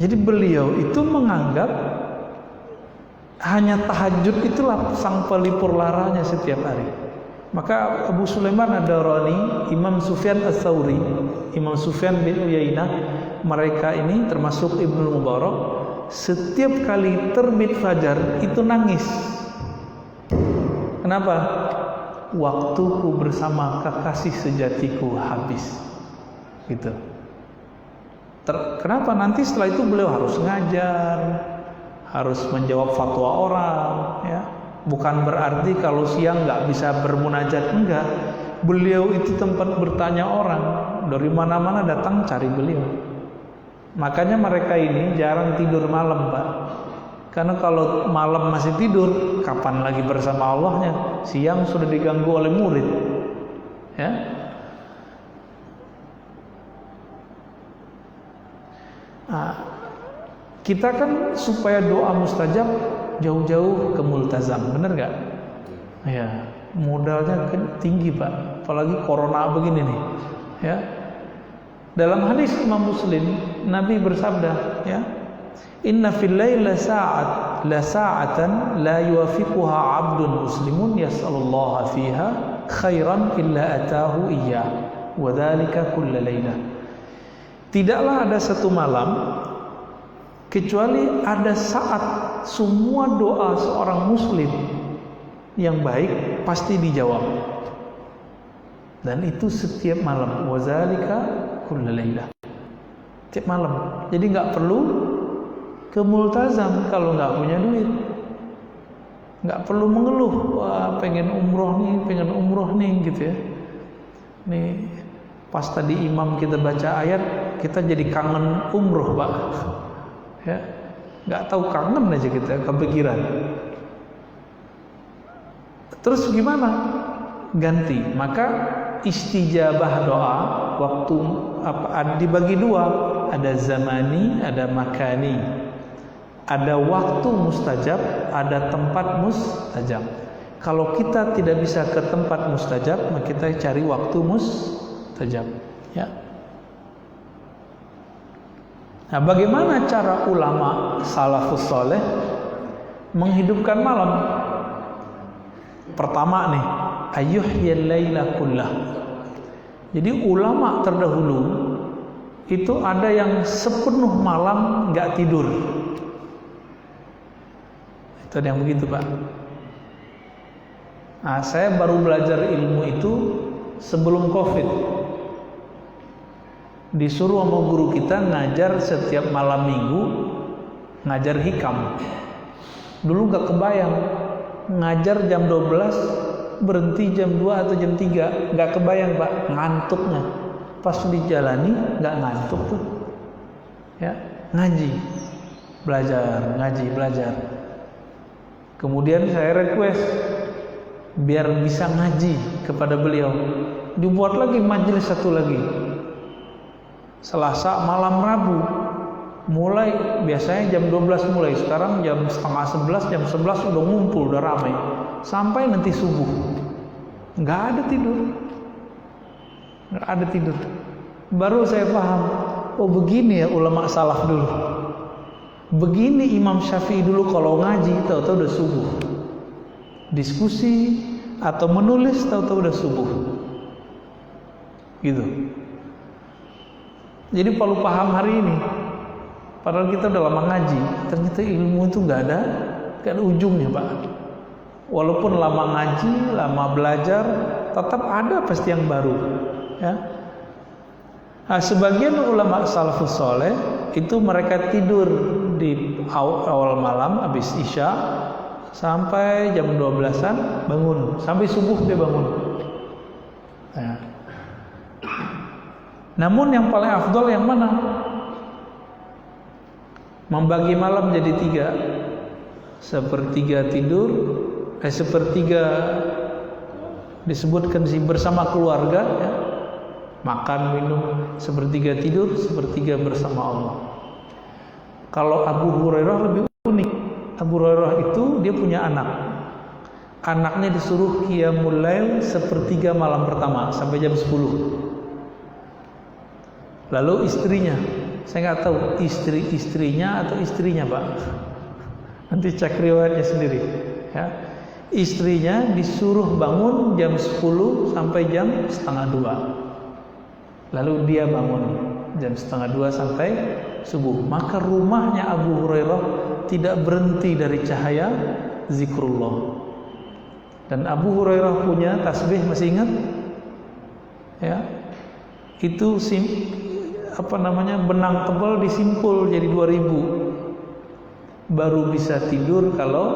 Jadi beliau itu menganggap hanya tahajud itulah sang pelipur laranya setiap hari. Maka Abu Sulaiman Ad-Darani, Imam Sufyan Ats-Tsauri, Imam Sufyan bin Uyainah, mereka ini termasuk Ibnu Mubarak, setiap kali terbit fajar itu nangis. Kenapa? Waktuku bersama kekasih sejatiku habis. Gitu. Kenapa? Nanti setelah itu beliau harus ngajar, harus menjawab fatwa orang, ya. Bukan berarti kalau siang nggak bisa bermunajat, enggak. Beliau itu tempat bertanya orang, dari mana-mana datang cari beliau. Makanya mereka ini jarang tidur malam, Pak. Karena kalau malam masih tidur, kapan lagi bersama Allahnya? Siang sudah diganggu oleh murid, ya. Nah, kita kan supaya doa mustajab jauh-jauh ke multazam, bener gak? Ya, modalnya kan tinggi, Pak. Apalagi corona begini nih, ya. Dalam hadis Imam Muslim, Nabi bersabda, ya, inna fil laila la sa'atan la yuwafiquha 'abdun muslimun yas'alullaha fiha khairan illa atahu iyyah wa dzalika kull lailah. Tidaklah ada satu malam kecuali ada saat semua doa seorang muslim yang baik pasti dijawab. Dan itu setiap malam, wa dzalika kull lailah. Setiap malam. Jadi enggak perlu ke multazam kalau nggak punya duit, nggak perlu mengeluh, wah pengen umroh nih gitu ya. Nih pas tadi imam kita baca ayat, kita jadi kangen umroh, Pak. Ya, nggak tahu kangen aja kita, kepikiran. Terus gimana? Ganti. Maka istijabah doa waktu dibagi dua, ada zamani, ada makani. Ada waktu mustajab, ada tempat mustajab. Kalau kita tidak bisa ke tempat mustajab, maka kita cari waktu mustajab, ya. Nah, bagaimana cara ulama salafus saleh menghidupkan malam? Pertama nih, ayyuhyal laila kullah. Jadi ulama terdahulu itu ada yang sepenuh malam nggak tidur. Itu ada yang begitu, Pak. Nah, saya baru belajar ilmu itu sebelum COVID. Disuruh sama guru kita ngajar setiap malam minggu, ngajar hikam. Dulu gak kebayang, ngajar jam 12, berhenti jam 2 atau jam 3. Gak kebayang, Pak, ngantuknya. Pas dijalani, gak ngantuk tuh. Ya, ngaji, belajar, ngaji, belajar. Kemudian saya request biar bisa ngaji kepada beliau, dibuat lagi majelis satu lagi, Selasa malam Rabu, mulai biasanya jam 12 mulai, sekarang jam setengah 11, jam 11 udah ngumpul, udah ramai sampai nanti subuh. Nggak ada tidur. Baru saya paham, oh begini ya ulama salaf dulu. Begini Imam Syafi'i dulu kalau ngaji tahu-tahu udah subuh. diskusi atau menulis, tahu-tahu udah subuh. Gitu. Jadi perlu paham hari ini. Padahal kita udah lama ngaji, ternyata ilmu itu nggak ada ujungnya, Pak. Walaupun lama ngaji, lama belajar, tetap ada pasti yang baru, ya. Nah, sebagian ulama salafus soleh itu mereka tidur di awal malam habis isya sampai jam 12-an bangun, sampai subuh dia bangun. Ya. Namun yang paling afdol yang mana? Membagi malam jadi 3, sepertiga tidur, sepertiga disebutkan bersama keluarga, ya. Makan, minum, sepertiga tidur, sepertiga bersama Allah. Kalau Abu Hurairah lebih unik. Abu Hurairah itu dia punya anak. Anaknya disuruh qiyamul lail sepertiga malam pertama sampai jam 10. Lalu istrinya, saya nggak tahu istrinya atau istrinya, Pak. Nanti cek riwayatnya sendiri, ya. Istrinya disuruh bangun jam 10 sampai jam setengah 2. Lalu dia bangun jam setengah 2 sampai subuh. Maka rumahnya Abu Hurairah tidak berhenti dari cahaya zikrullah. Dan Abu Hurairah punya tasbih, masih ingat? Ya. Itu benang tebal disimpul jadi 2000. Baru bisa tidur kalau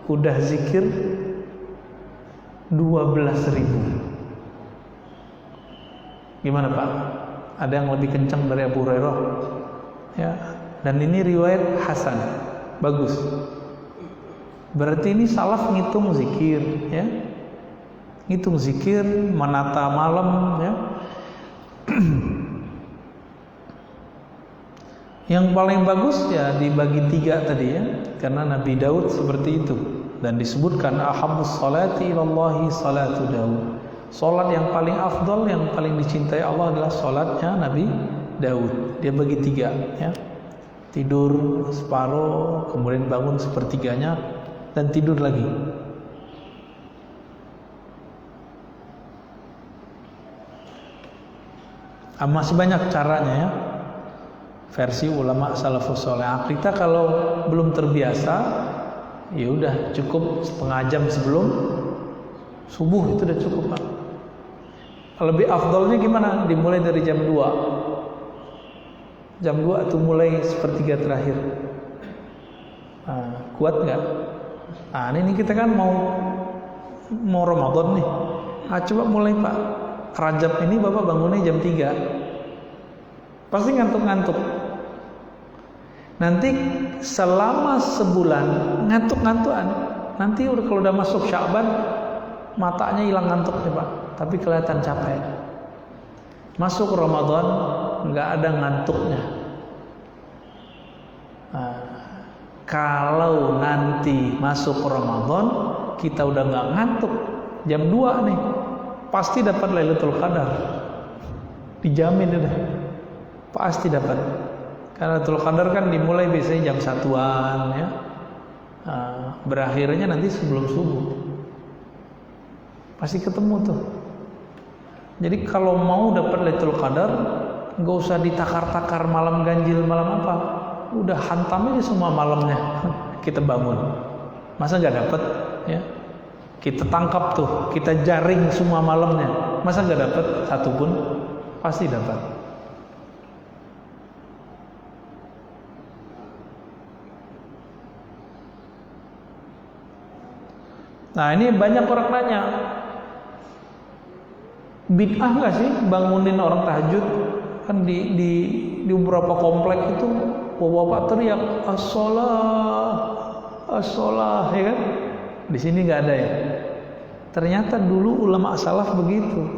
udah zikir 12.000. Gimana, Pak? Ada yang lebih kencang dari Abu Hurairah? Ya. Dan ini riwayat hasan, bagus. Berarti ini salaf ngitung zikir, ya. Ngitung zikir, menata malam, ya. Yang paling bagus ya dibagi 3 tadi, ya. Karena Nabi Daud seperti itu. Dan disebutkan ahabbus salati ilallahi salatu Daud. Salat yang paling afdal, yang paling dicintai Allah adalah salatnya Nabi Daud. Dia bagi 3, ya. Tidur separuh, kemudian bangun sepertiganya, dan tidur lagi. Masih banyak caranya, ya. Versi ulama salafus saleh. Kita kalau belum terbiasa, ya udah cukup setengah jam sebelum subuh itu udah cukup, Pak. Lebih afdalnya gimana? Dimulai dari jam 2. Jam 2 itu mulai sepertiga terakhir. Kuat nggak? Ini kita kan mau Ramadan nih. Coba mulai, Pak. Rajab ini Bapak bangunnya jam 3. Pasti ngantuk-ngantuk. Nanti selama sebulan ngantuk-ngantukan. Nanti kalau udah masuk Sya'ban, matanya hilang ngantuknya, Pak. Tapi kelihatan capek. Masuk Ramadan nggak ada ngantuknya. Kalau nanti masuk Ramadan kita udah nggak ngantuk, jam 2 nih pasti dapat Lailatul Qadar, dijamin udah, pasti dapat. Karena Lailatul Qadar kan dimulai biasanya jam 1-an, ya. Berakhirnya nanti sebelum subuh, pasti ketemu tuh. Jadi kalau mau dapat Lailatul Qadar, nggak usah ditakar-takar malam ganjil, malam apa, udah hantam aja semua malamnya. Kita bangun, masa nggak dapat, ya? Kita tangkap tuh, kita jaring semua malamnya, masa nggak dapat satu pun? Pasti dapat. Nah, ini banyak orang nanya, bid'ah nggak sih bangunin orang tahajud? Kan di beberapa komplek itu bapak-bapak teriak as-shalah, ya kan? Di sini nggak ada, ya. Ternyata dulu ulama salaf begitu,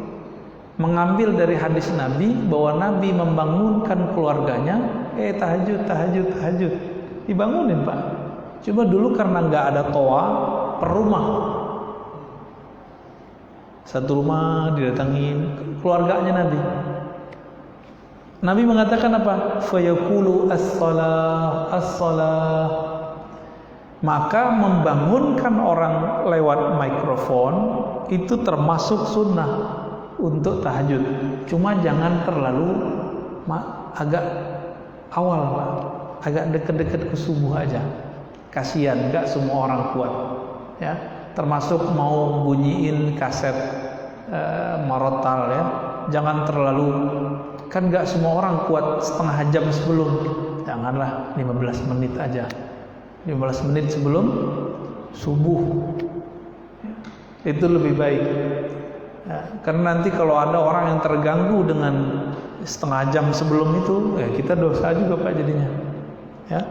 mengambil dari hadis Nabi bahwa Nabi membangunkan keluarganya, tahajud, dibangunin, Pak. Coba dulu karena nggak ada toa per rumah, satu rumah didatangin keluarganya Nabi. Nabi mengatakan apa? Fayaqulu as-shalah. Maka membangunkan orang lewat mikrofon itu termasuk sunnah untuk tahajud. Cuma jangan terlalu agak awal, Pak. Agak dekat-dekat ke subuh aja. Kasihan, nggak semua orang kuat. Ya, termasuk mau bunyiin kaset marotal ya. Jangan terlalu, kan nggak semua orang kuat setengah jam sebelum. Janganlah 15 menit aja. 15 menit sebelum subuh itu lebih baik ya, karena nanti kalau ada orang yang terganggu dengan setengah jam sebelum itu ya kita dosa juga Pak jadinya ya.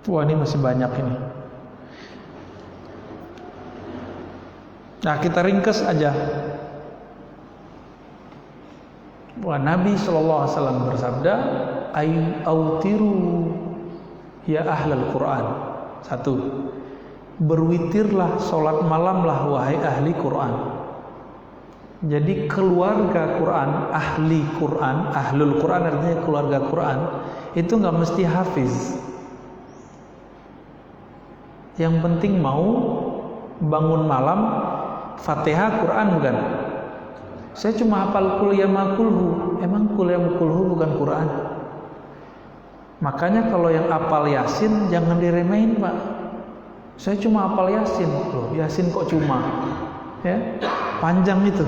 Wah ini masih banyak ini. Nah kita ringkas aja. Wah, Nabi SAW bersabda, autiru ya ahlal Quran. 1. Berwitirlah, sholat malamlah wahai ahli Quran. Jadi keluarga Quran, ahli Quran, ahlul Quran artinya keluarga Quran, itu nggak mesti hafiz. Yang penting mau bangun malam, Fatihah Quran bukan? Saya cuma hafal kul ya ma kulhu. Emang kul ya ma kulhu bukan Quran? Makanya kalau yang hafal Yasin jangan diremehin Pak. Saya cuma hafal Yasin. Loh, Yasin kok cuma? Ya, panjang itu.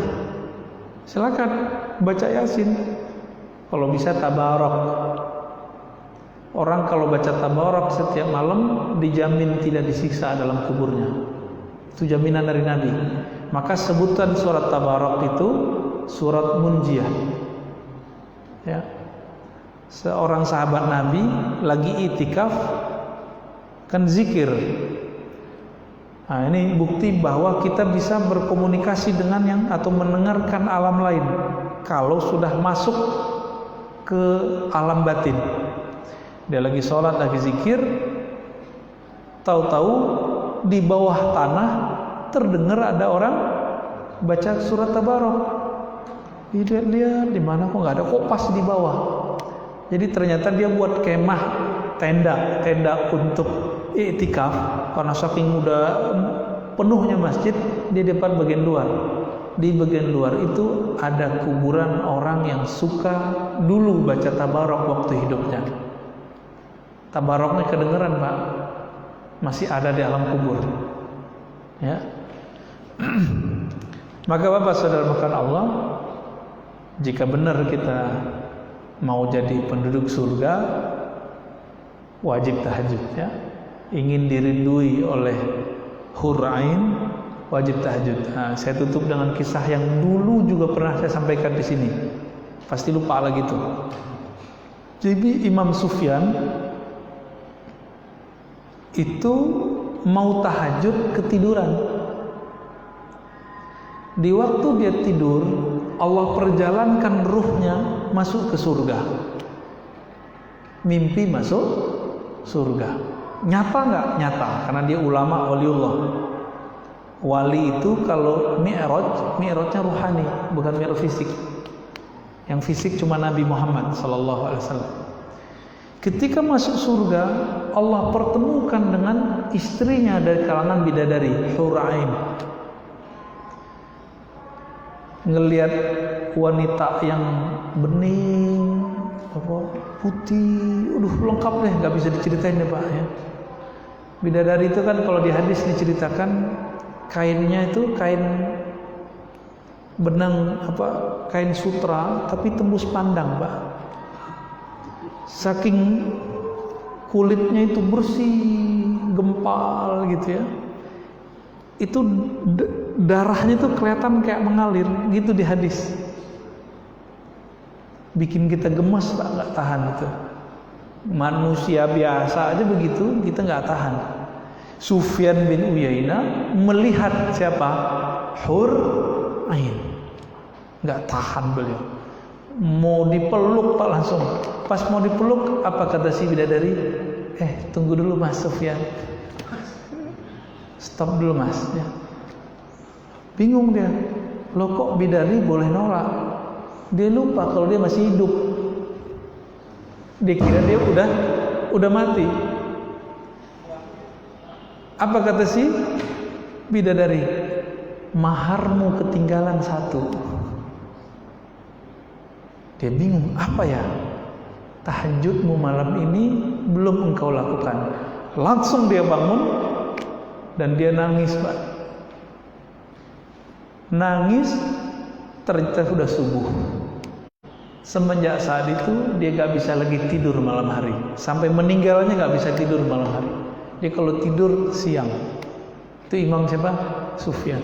Silakan baca Yasin. Kalau bisa tabarok. Orang kalau baca tabarok setiap malam dijamin tidak disiksa dalam kuburnya. Itu jaminan dari Nabi. Maka sebutan surat tabarok itu surat munjiah. Ya. Seorang sahabat Nabi lagi itikaf kan zikir. Nah, ini bukti bahwa kita bisa berkomunikasi dengan yang atau mendengarkan alam lain kalau sudah masuk ke alam batin. Dia lagi sholat, lagi zikir, tahu-tahu di bawah tanah terdengar ada orang baca surat tabarok. Lihat di mana kok nggak ada, kok pas di bawah. Jadi ternyata dia buat kemah, tenda untuk iktikaf karena saking udah penuhnya masjid di depan bagian luar. Di bagian luar itu ada kuburan orang yang suka dulu baca tabarok waktu hidupnya. Tabaroknya kedengeran Pak, masih ada di alam kubur. Ya. Maka Bapak Saudara makan Allah, jika benar kita mau jadi penduduk surga, wajib tahajud ya. Ingin dirindui oleh hur ain, wajib tahajud. Nah, saya tutup dengan kisah yang dulu juga pernah saya sampaikan di sini. Pasti lupa lagi tuh. Jadi Imam Sufyan itu mau tahajud ketiduran. Di waktu dia tidur, Allah perjalankan ruhnya masuk ke surga. Mimpi masuk surga. Nyata nggak? Nyata, karena dia ulama waliullah. Wali itu kalau mi'rajnya ruhani, bukan mi'raj fisik. Yang fisik cuma Nabi Muhammad SAW. Ketika masuk surga, Allah pertemukan dengan istrinya dari kalangan bidadari, hur ain. Ngelihat wanita yang bening, putih, lengkap deh, nggak bisa diceritain deh Pak ya. Bidadari itu kan kalau di hadis diceritakan kainnya itu kain benang kain sutra tapi tembus pandang Pak. Saking kulitnya itu bersih, gempal gitu ya. Itu darahnya tuh kelihatan kayak mengalir gitu di hadis. Bikin kita gemes Pak, nggak tahan itu. Manusia biasa aja begitu, kita nggak tahan. Sufyan bin Uyainah melihat siapa? Hur ain. Nggak tahan beliau. Mau dipeluk Pak langsung. Pas mau dipeluk, apa kata si bidadari? Tunggu dulu Mas Sufyan. Stop dulu Mas ya. Bingung dia. Loh kok bidadari boleh nolak? Dia lupa kalau dia masih hidup. Dia kira dia udah mati. Apa kata si bidadari? Maharmu ketinggalan 1. Dia bingung, apa ya? Tahajudmu malam ini belum engkau lakukan. Langsung dia bangun dan dia nangis, Pak. Nangis, ternyata sudah subuh. Semenjak saat itu dia gak bisa lagi tidur malam hari. Sampai meninggalnya gak bisa tidur malam hari. Dia kalau tidur siang. Itu imam siapa? Sufyan.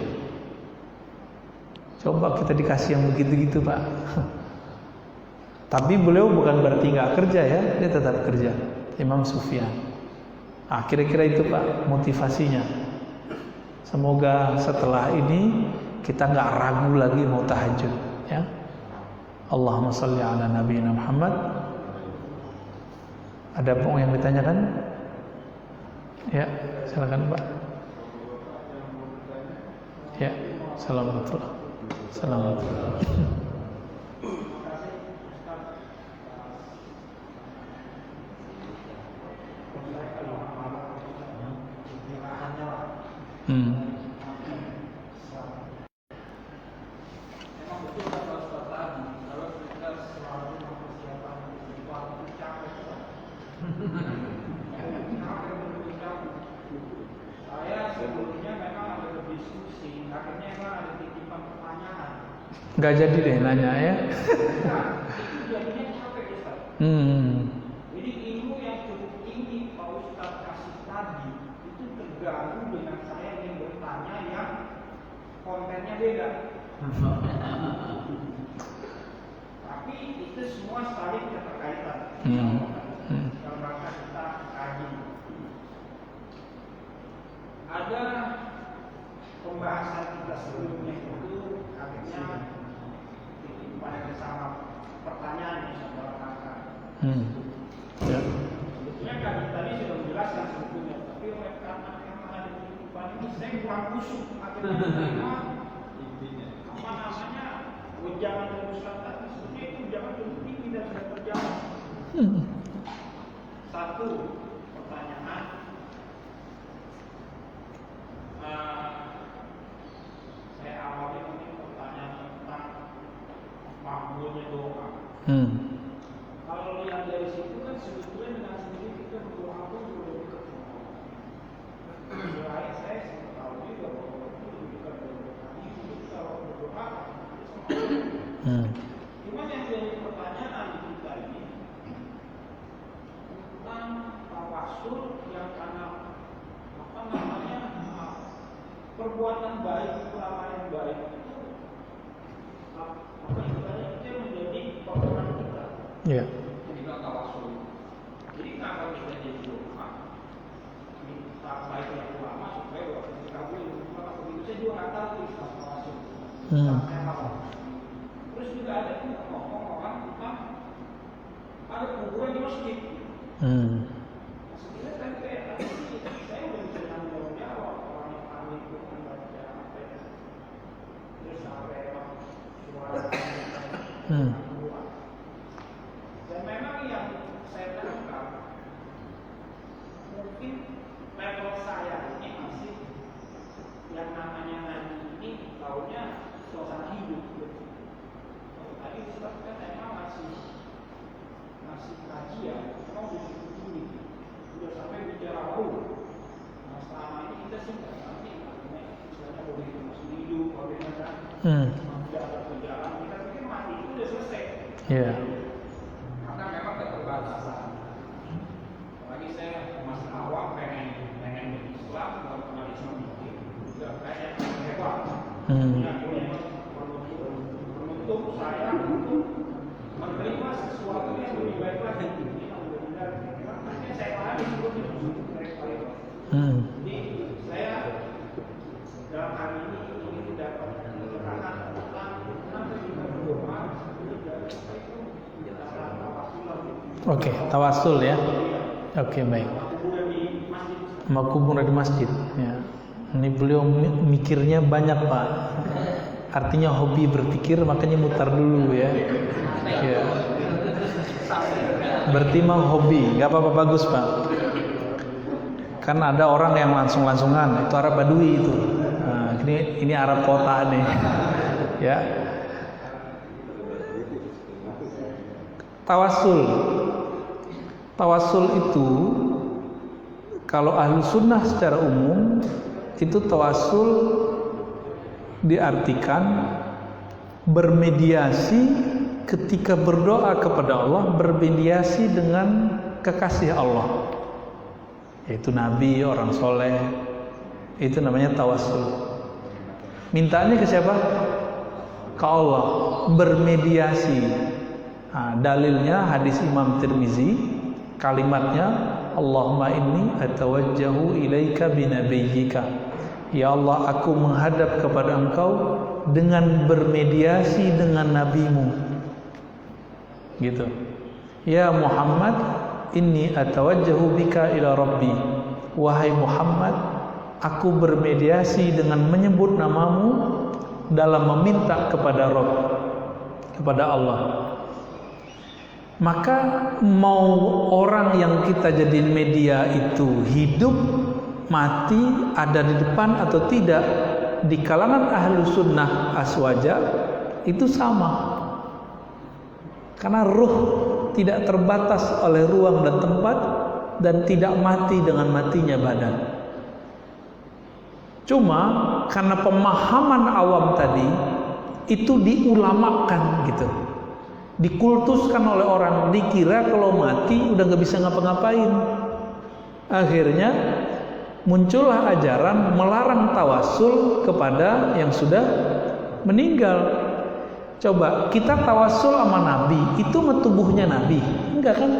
Coba kita dikasih yang begitu-gitu, Pak. Tapi beliau bukan berarti gak kerja ya. Dia tetap kerja. Imam Sufyan. Nah, kira-kira itu Pak motivasinya. Semoga setelah ini kita gak ragu lagi mau tahajud ya. Allahumma salli ala nabiyina Muhammad. Ada yang ditanyakan? Ya, silakan Pak. Ya, assalamualaikum. Nggak jadi deh nanya ya. Jadi ilmu yang cukup tinggi Pak Ustadz kasih tadi itu terganggu dengan saya ingin bertanya yang kontennya beda. Tapi itu semua saling keterkaitan. Dalam rangka kita kaji. Ada pembahasan kita sebelumnya itu akhirnya pada sama pertanyaan yang saya katakan. Ya. Sebetulnya kami tadi sudah menjelaskan sebetulnya, tapi oleh karena yang ada di kehidupan ini saya kurang kusuk akhirnya menerima apa namanya ujangan dari Ustaz tadi. Sebetulnya itu ujangan cukup tinggi dan sudah berjalan. Satu pertanyaan, saya awali mungkin pertanyaan tentang makbulnya doa. Kalau lihat dari situ kan sebetulnya dengan sendiri kita berdoa pun juga dekat sama Allah. Selain saya tahu juga bahwa itu lebih dekat dari doa. Jadi kalau berdoa cuma yang jadi pertanyaan kita ini tentang tawasul yang karena apa namanya perbuatan baik, amalan baik itu apa istilahnya itu yang menjadi pegangan kita. Iya. Jadi tawasul. Jadi kenapa kita jadi doa? Minta baik yang ulama supaya doa kita dikabul. Maka begitu saya juga nggak tahu istilah tawasul. Saya tahu. Terus juga ada tuh ngomong orang tentang ada kuburan di masjid. Sebenarnya kan kayak tadi saya udah bisa nanggung jawab orang yang kami itu membaca apa ya. Terus sampai suara. Dan memang yang saya tangkap mungkin level saya ini masih yang namanya ngaji ini tahunya suasana hidup. Tadi Ustaz kan memang masih kajian, memang disitu sudah sampai bicara Nah selama ini kita sih nggak ngerti, misalnya boleh masih hidup, boleh kan? Tidak ada perjalanan, kita pikir mati itu udah selesai. Iya. Karena memang keterbatasan. Apalagi saya masih awam pengen Islam, kalau pernah Islam itu juga kayak hebat. Beruntung saya untuk menerima sesuatu yang lebih baik lagi. Makanya saya pahami sebelumnya. Jadi saya dalam hari ini ingin dapat keterangan tentang kenapa kita berdoa Oke, tawasul ya. Oke, baik. Sama kuburan di masjid. Ya. Ini beliau mikirnya banyak Pak. artinya hobi berpikir, makanya mutar dulu ya. Ya. Berarti mau hobi, nggak apa-apa, bagus Pak. Kan ada orang yang langsung-langsungan, itu Arab Badui itu. Nah, ini Arab kota nih, ya. Tawasul itu kalau ahlu sunnah secara umum itu tawasul diartikan bermediasi ketika berdoa kepada Allah, bermediasi dengan kekasih Allah, yaitu Nabi, orang soleh. Itu namanya tawasul. Mintanya ke siapa? Ke Allah, bermediasi. Nah, dalilnya hadis Imam Tirmizi, kalimatnya Allahumma inni atawajjahu ilaika binabiyyika. Ya Allah, aku menghadap kepada Engkau dengan bermediasi dengan nabimu. Gitu. Ya Muhammad, inni atawajjahu bika ila Rabbi. Wahai Muhammad, aku bermediasi dengan menyebut namamu dalam meminta kepada Rabb, kepada Allah. Maka mau orang yang kita jadiin media itu hidup, mati, ada di depan atau tidak, di kalangan ahlu sunnah aswaja itu sama. Karena ruh tidak terbatas oleh ruang dan tempat, dan tidak mati dengan matinya badan. Cuma karena pemahaman awam tadi itu diulamakan gitu, dikultuskan oleh orang, dikira kalau mati udah gak bisa ngapa-ngapain. Akhirnya muncullah ajaran melarang tawasul kepada yang sudah meninggal. Coba kita tawasul sama Nabi, itu sama tubuhnya Nabi? Enggak kan?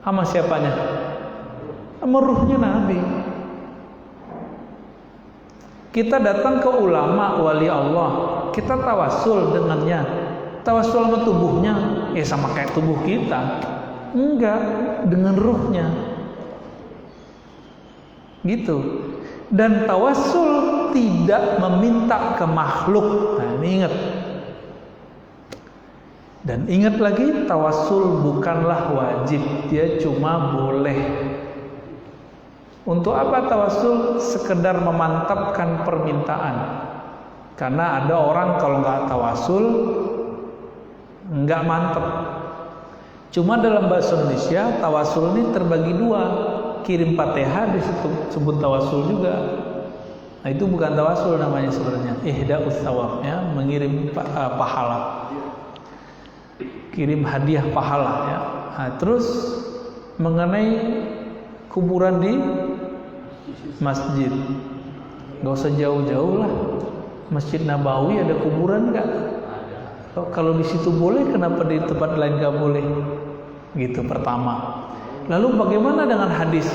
Sama siapanya? Sama ruhnya Nabi. Kita datang ke ulama wali Allah, kita tawasul dengannya. Tawasul sama tubuhnya, ya sama kayak tubuh kita. Enggak, dengan ruhnya. Gitu. Dan tawasul tidak meminta ke makhluk. Nah, ini ingat. Dan ingat lagi, tawasul bukanlah wajib, dia cuma boleh. Untuk apa tawasul? Sekedar memantapkan permintaan. Karena ada orang kalau nggak tawasul nggak mantep. Cuma dalam bahasa Indonesia tawasul ini terbagi dua. Kirim Fatihah disebut tawasul juga. Nah, itu bukan tawasul namanya sebenarnya. Ihda'us tsawab, ya, mengirim pahala. Kirim hadiah pahala, ya. Nah, terus mengenai kuburan di masjid, nggak usah jauh-jauh lah. Masjid Nabawi ada kuburan nggak? Kalau di situ boleh, kenapa di tempat lain nggak boleh? Gitu pertama. Lalu bagaimana dengan hadis?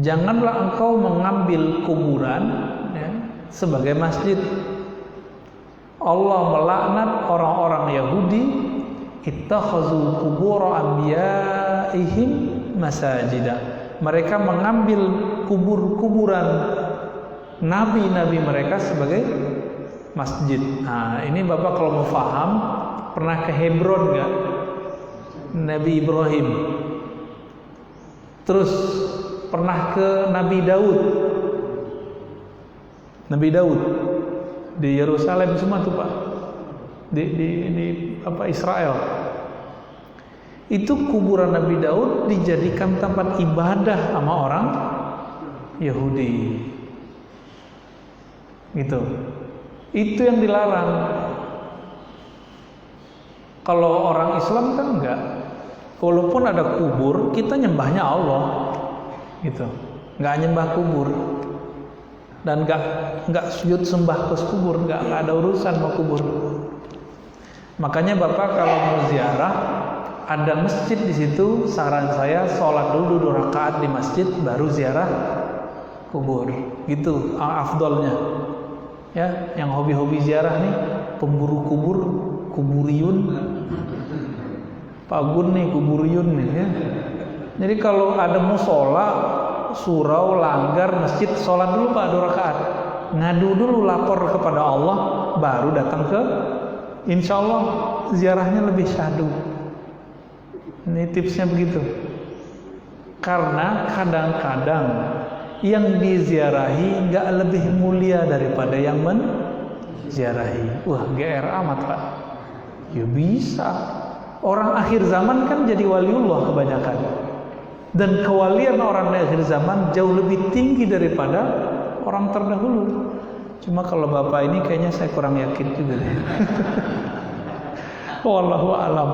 Janganlah engkau mengambil kuburan, ya, sebagai masjid. Allah melaknat orang-orang Yahudi, ittakhazu qubur anbiya'ihim masajida. Mereka mengambil kuburan nabi-nabi mereka sebagai masjid. Nah, ini Bapak kalau mau paham, pernah ke Hebron nggak? Nabi Ibrahim. Terus pernah ke Nabi Daud. Nabi Daud di Yerusalem semua tuh Pak. Di Israel. Itu kuburan Nabi Daud dijadikan tempat ibadah sama orang Yahudi. Gitu. Itu yang dilarang. Kalau orang Islam kan enggak. Walaupun ada kubur, kita nyembahnya Allah, gitu. Nggak nyembah kubur, dan nggak sujud sembah ke kubur, nggak ada urusan mau kubur. Makanya Bapak kalau mau ziarah, ada masjid di situ, saran saya sholat dulu 2 rakaat di masjid, baru ziarah kubur, gitu. Afdolnya, ya. Yang hobi-hobi ziarah nih, pemburu kubur, kuburiyun. Pak Gun nih, kuburiyun nih, ya. Jadi kalau ada musola, surau, langgar, masjid, sholat dulu Pak 2 rakaat. ngadu dulu, lapor kepada Allah, baru datang ke, insya Allah ziarahnya lebih syahdu. Ini tipsnya begitu. Karena kadang-kadang yang diziarahi nggak lebih mulia daripada yang menziarahi. Wah, GR amat Pak. Ya bisa. Orang akhir zaman kan jadi waliullah kebanyakan. Dan kewalian orang akhir zaman jauh lebih tinggi daripada orang terdahulu. Cuma kalau Bapak ini kayaknya saya kurang yakin juga. Wallahu alam.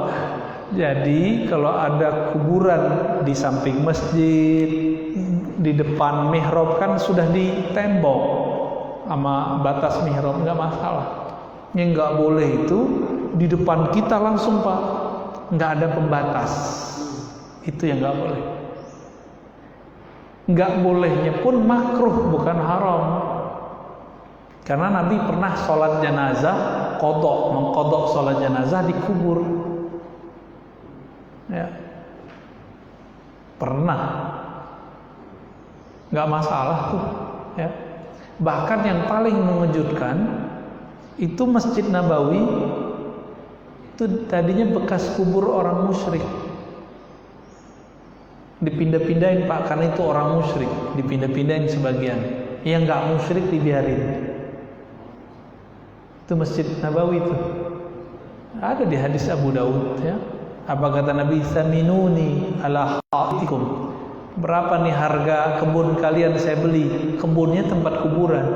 Jadi kalau ada kuburan di samping masjid, di depan mihrab kan sudah ditembok sama batas mihrab, nggak masalah. Yang nggak boleh itu di depan kita langsung Pak, nggak ada pembatas. Itu yang nggak boleh. Nggak bolehnya pun makruh, bukan haram. Karena Nabi pernah sholat jenazah, mengkodok sholat jenazah di kubur. Ya, pernah, nggak masalah tuh. Ya, bahkan yang paling mengejutkan itu Masjid Nabawi itu tadinya bekas kubur orang musyrik. Dipindah-pindahin Pak, karena itu orang musyrik, dipindah-pindahin sebagian. Yang nggak musyrik dibiarin. Itu Masjid Nabawi itu ada di hadis Abu Daud. Ya, apa kata Nabi? Saminuni ala haitikum. Berapa nih harga kebun kalian saya beli? Kebunnya tempat kuburan.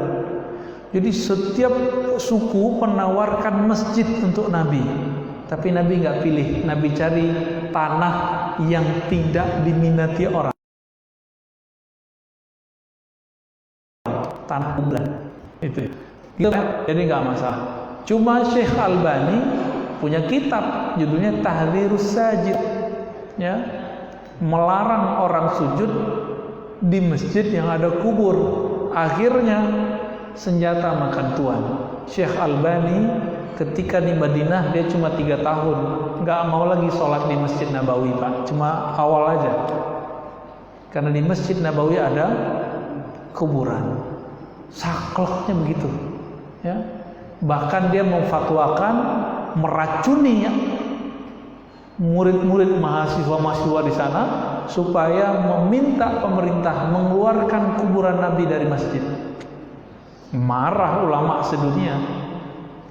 Jadi setiap suku menawarkan masjid untuk Nabi, tapi Nabi nggak pilih. Nabi cari tanah yang tidak diminati orang, tanah kuburan itu. Jadi nggak masalah. Cuma Syekh Albani punya kitab judulnya Tahdzirus Sajid, ya, melarang orang sujud di masjid yang ada kubur. Akhirnya senjata makan tuan. Syekh Albani ketika di Madinah dia cuma 3 tahun, nggak mau lagi sholat di Masjid Nabawi Pak, cuma awal aja. Karena di Masjid Nabawi ada kuburan. Sakleknya begitu. Ya, bahkan dia memfatwakan meracuni murid-murid mahasiswa-mahasiswa di sana supaya meminta pemerintah mengeluarkan kuburan Nabi dari masjid. Marah ulama sedunia.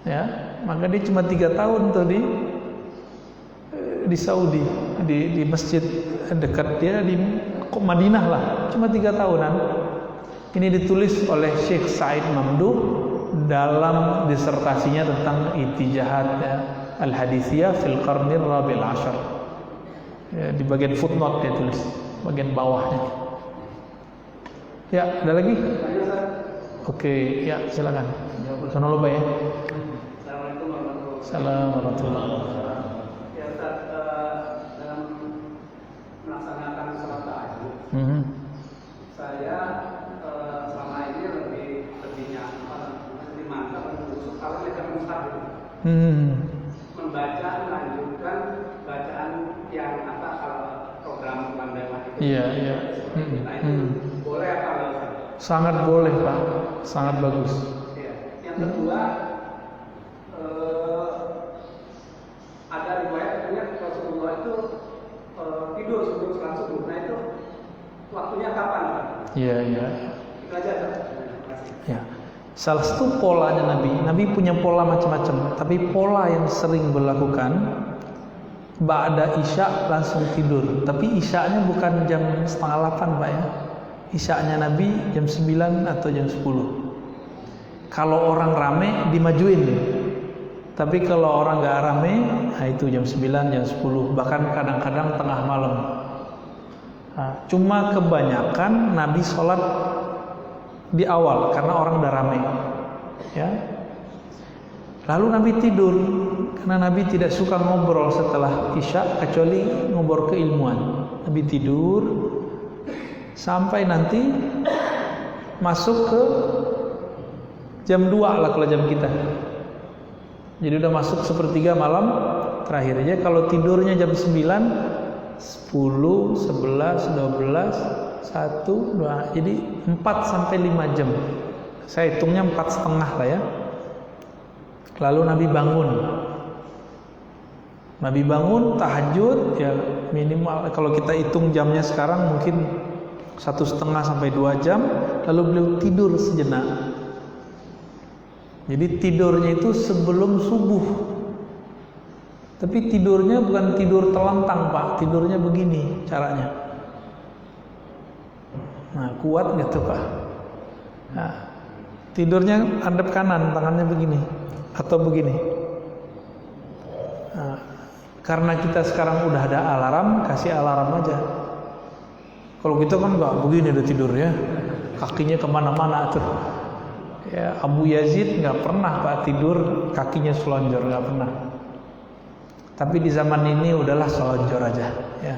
Ya, maka dia cuma 3 tahun tuh di Saudi, di masjid dekat dia di Madinah lah, cuma 3 tahunan. Ini ditulis oleh Syekh Said Mamduh dalam disertasinya tentang Itijahat, ya, Al-Hadithiyah fil Qarnir Rabi'il Ashar. Ya, di bagian footnote dia tulis, bagian bawahnya. Ya, ada lagi? Oke, ya silakan. Sono lupa ya. Assalamualaikum warahmatullahi wabarakatuh. Ya Ustaz, dalam melaksanakan sholat tahajud, saya selama ini lebih mantap untuk kalau kita mustahil membaca, melanjutkan bacaan yang kalau program Pandai itu. Iya, iya. Nah itu boleh apa enggak? Sangat boleh Pak, sangat bagus. Ya. Yang kedua, ada riwayat katanya Rasulullah itu tidur sebelum sholat subuh. Nah itu waktunya kapan Pak? Iya, iya. Itu aja Pak. Ya. Salah satu polanya Nabi punya pola macam-macam, tapi pola yang sering berlakukan ba'da isya langsung tidur. Tapi isyanya bukan jam 7:30 Pak ya. Isyanya Nabi jam 9 atau jam 10. Kalau orang rame dimajuin. Tapi kalau orang nggak rame, nah itu jam 9, jam 10, bahkan kadang-kadang tengah malam. Nah, cuma kebanyakan Nabi sholat di awal karena orang udah rame, ya. Lalu Nabi tidur karena Nabi tidak suka ngobrol setelah isya kecuali ngobrol keilmuan. Nabi tidur sampai nanti masuk ke jam 2 lah kalau jam kita. Jadi udah masuk 1/3 malam terakhir aja. Kalau tidurnya jam 9, 10, 11, 12, 1, 2, jadi 4 sampai 5 jam Saya hitungnya 4,5 lah ya. Lalu Nabi bangun. Nabi bangun tahajud ya minimal kalau kita hitung jamnya sekarang mungkin 1,5 sampai 2 jam. Lalu beliau tidur sejenak. Jadi tidurnya itu sebelum subuh. Tapi tidurnya bukan tidur telentang Pak, tidurnya begini caranya. Nah kuat gitu Pak. Nah, tidurnya hadap kanan, tangannya begini atau begini. Nah, karena kita sekarang udah ada alarm, kasih alarm aja. Kalau kita kan nggak begini udah tidur ya, kakinya kemana-mana tuh. Ya, Abu Yazid nggak pernah Pak tidur kakinya selonjor, nggak pernah. Tapi di zaman ini udahlah selonjor aja ya.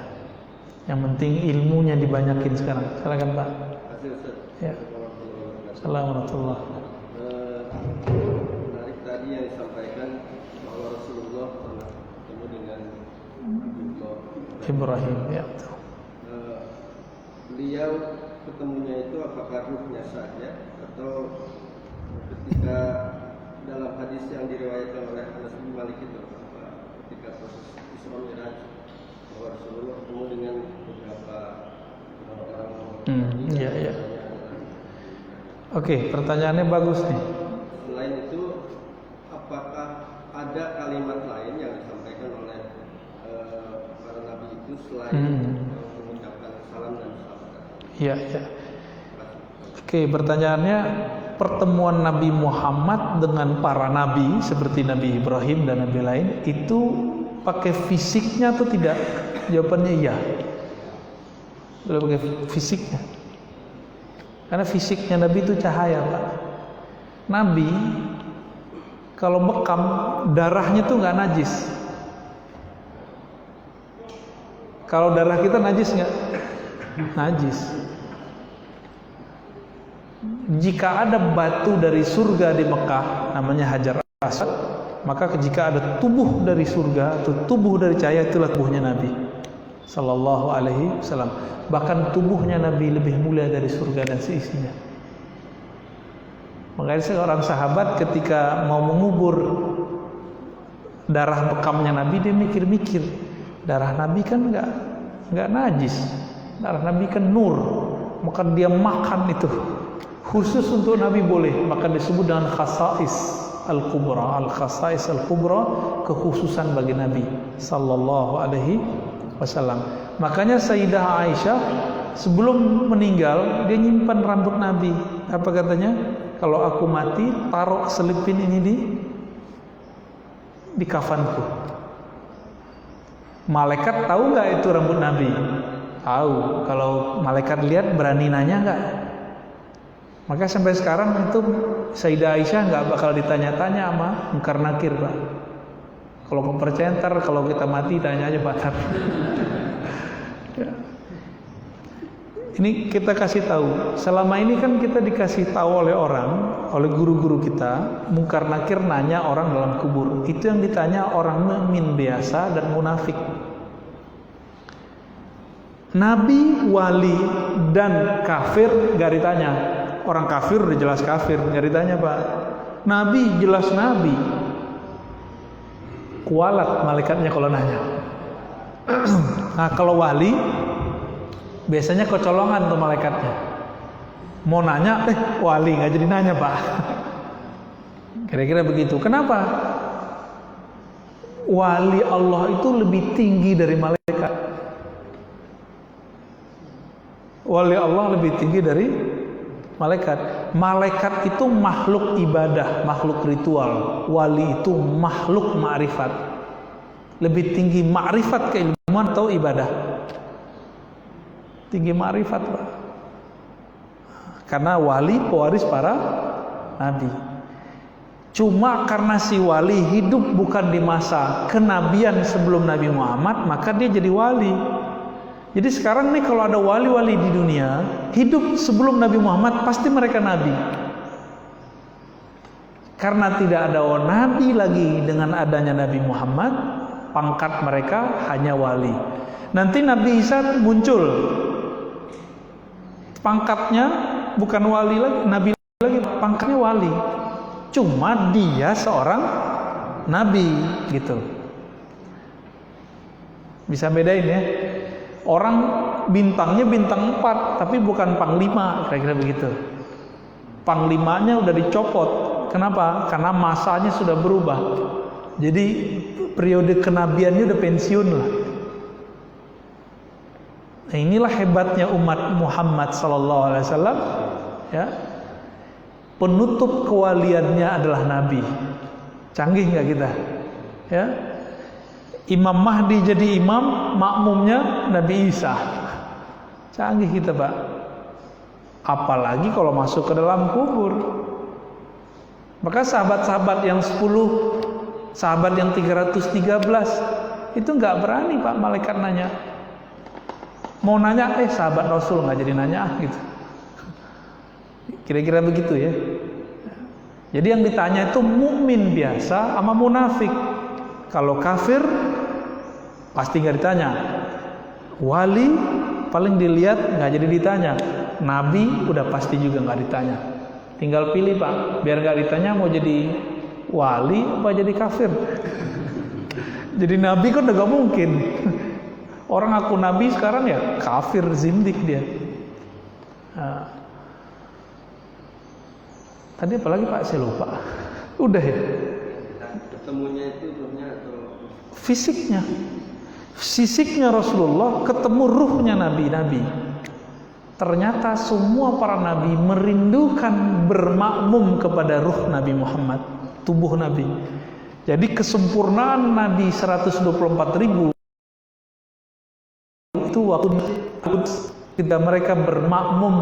Yang penting ilmunya dibanyakin sekarang. Silakan Pak. Ya. Assalamualaikum. Menarik tadi yang disampaikan bahwa Rasulullah pernah bertemu dengan Ibrahim ya. Beliau ketemunya itu apakah ruhnya saja atau ketika dalam hadis yang diriwayatkan oleh Anas bin Malik itu ketika proses Isra Mi'raj bahwa Rasulullah bertemu dengan beberapa orang iya. Oke, pertanyaannya bagus nih. Selain itu, apakah ada kalimat lain yang disampaikan oleh para nabi itu selain mengucapkan salam dan syahadat? Iya. Oke, pertanyaannya pertemuan Nabi Muhammad dengan para nabi seperti Nabi Ibrahim dan nabi lain itu pakai fisiknya atau tidak? Jawabannya iya. Boleh pakai fisiknya. Karena fisiknya Nabi itu cahaya Pak. Nabi kalau bekam darahnya tuh nggak najis. Kalau darah kita najis nggak? Najis. Jika ada batu dari surga di Mekah namanya Hajar Aswad, maka jika ada tubuh dari surga atau tubuh dari cahaya, itulah tubuhnya Nabi Sallallahu Alaihi Wasallam. Bahkan tubuhnya Nabi lebih mulia dari surga dan seisinya. Makanya seorang sahabat ketika mau mengubur darah bekamnya Nabi, dia mikir-mikir, darah Nabi kan nggak najis, darah Nabi kan nur, maka dia makan itu khusus untuk Nabi boleh, maka disebut dengan khasais al-kubra. Al-khasais al-kubra, kekhususan bagi Nabi Sallallahu Alaihi Wasallam. Makanya Sayyidah Aisyah sebelum meninggal dia nyimpan rambut Nabi. Apa katanya? Kalau aku mati, taruh selipin ini di kafanku. Malaikat tahu nggak itu rambut Nabi? Tahu. Kalau malaikat lihat berani nanya nggak? Maka sampai sekarang itu Sayyidah Aisyah nggak bakal ditanya-tanya sama Munkar Nakir Pak. Kalau kepercayaan ntar kalau kita mati tanya aja Pak. Ya. Ini kita kasih tahu. Selama ini kan kita dikasih tahu oleh orang, oleh guru-guru kita, Munkar Nakir nanya orang dalam kubur. Itu yang ditanya orang mukmin biasa dan munafik. Nabi, wali, dan kafir gak ditanya. Orang kafir udah jelas kafir, gak ditanya Pak. Nabi jelas Nabi. Kualat malaikatnya kalau nanya. Nah kalau wali biasanya kecolongan tuh malaikatnya. Mau nanya, wali nggak jadi nanya Pak. Kira-kira begitu. Kenapa? Wali Allah itu lebih tinggi dari malaikat. Wali Allah lebih tinggi dari malaikat. Malaikat itu makhluk ibadah, makhluk ritual. Wali itu makhluk ma'rifat. Lebih tinggi ma'rifat keilmuan atau ibadah? Tinggi ma'rifat Pak. Karena wali pewaris para nabi. Cuma karena si wali hidup bukan di masa kenabian sebelum Nabi Muhammad, maka dia jadi wali. Jadi sekarang nih kalau ada wali-wali di dunia hidup sebelum Nabi Muhammad, pasti mereka nabi. Karena tidak ada nabi lagi dengan adanya Nabi Muhammad, pangkat mereka hanya wali. Nanti Nabi Isa muncul, pangkatnya bukan wali lagi, nabi lagi, pangkatnya wali. Cuma dia seorang nabi gitu. Bisa bedain ya. Orang bintangnya bintang 4 tapi bukan panglima, kira-kira begitu. Panglimanya udah dicopot. Kenapa? Karena masanya sudah berubah. Jadi periode kenabiannya udah pensiun lah. Nah, inilah hebatnya umat Muhammad sallallahu alaihi wasallam, ya. Penutup kewaliannya adalah nabi. Canggih nggak kita? Ya. Imam Mahdi jadi imam, makmumnya Nabi Isa. Canggih kita, Pak. Apalagi kalau masuk ke dalam kubur. Maka sahabat-sahabat yang 10, sahabat yang 313 itu nggak berani, Pak, malaikat nanya. Mau nanya, sahabat Rasul nggak jadi nanya gitu. Kira-kira begitu ya. Jadi yang ditanya itu mukmin biasa sama munafik. Kalau kafir pasti nggak ditanya. Wali paling dilihat nggak jadi ditanya. Nabi udah pasti juga nggak ditanya. Tinggal pilih, Pak, biar nggak ditanya mau jadi wali apa jadi kafir. Jadi nabi kan udah gak mungkin. Orang aku nabi sekarang ya kafir, zindik dia. Nah. Tadi apa lagi, Pak? Saya lupa. Udah ya. Ketemunya itu ruhnya atau fisiknya Rasulullah ketemu ruhnya nabi-nabi. Ternyata semua para nabi merindukan bermakmum kepada ruh Nabi Muhammad, tubuh Nabi. Jadi kesempurnaan Nabi 124.000 itu waktu ketika mereka bermakmum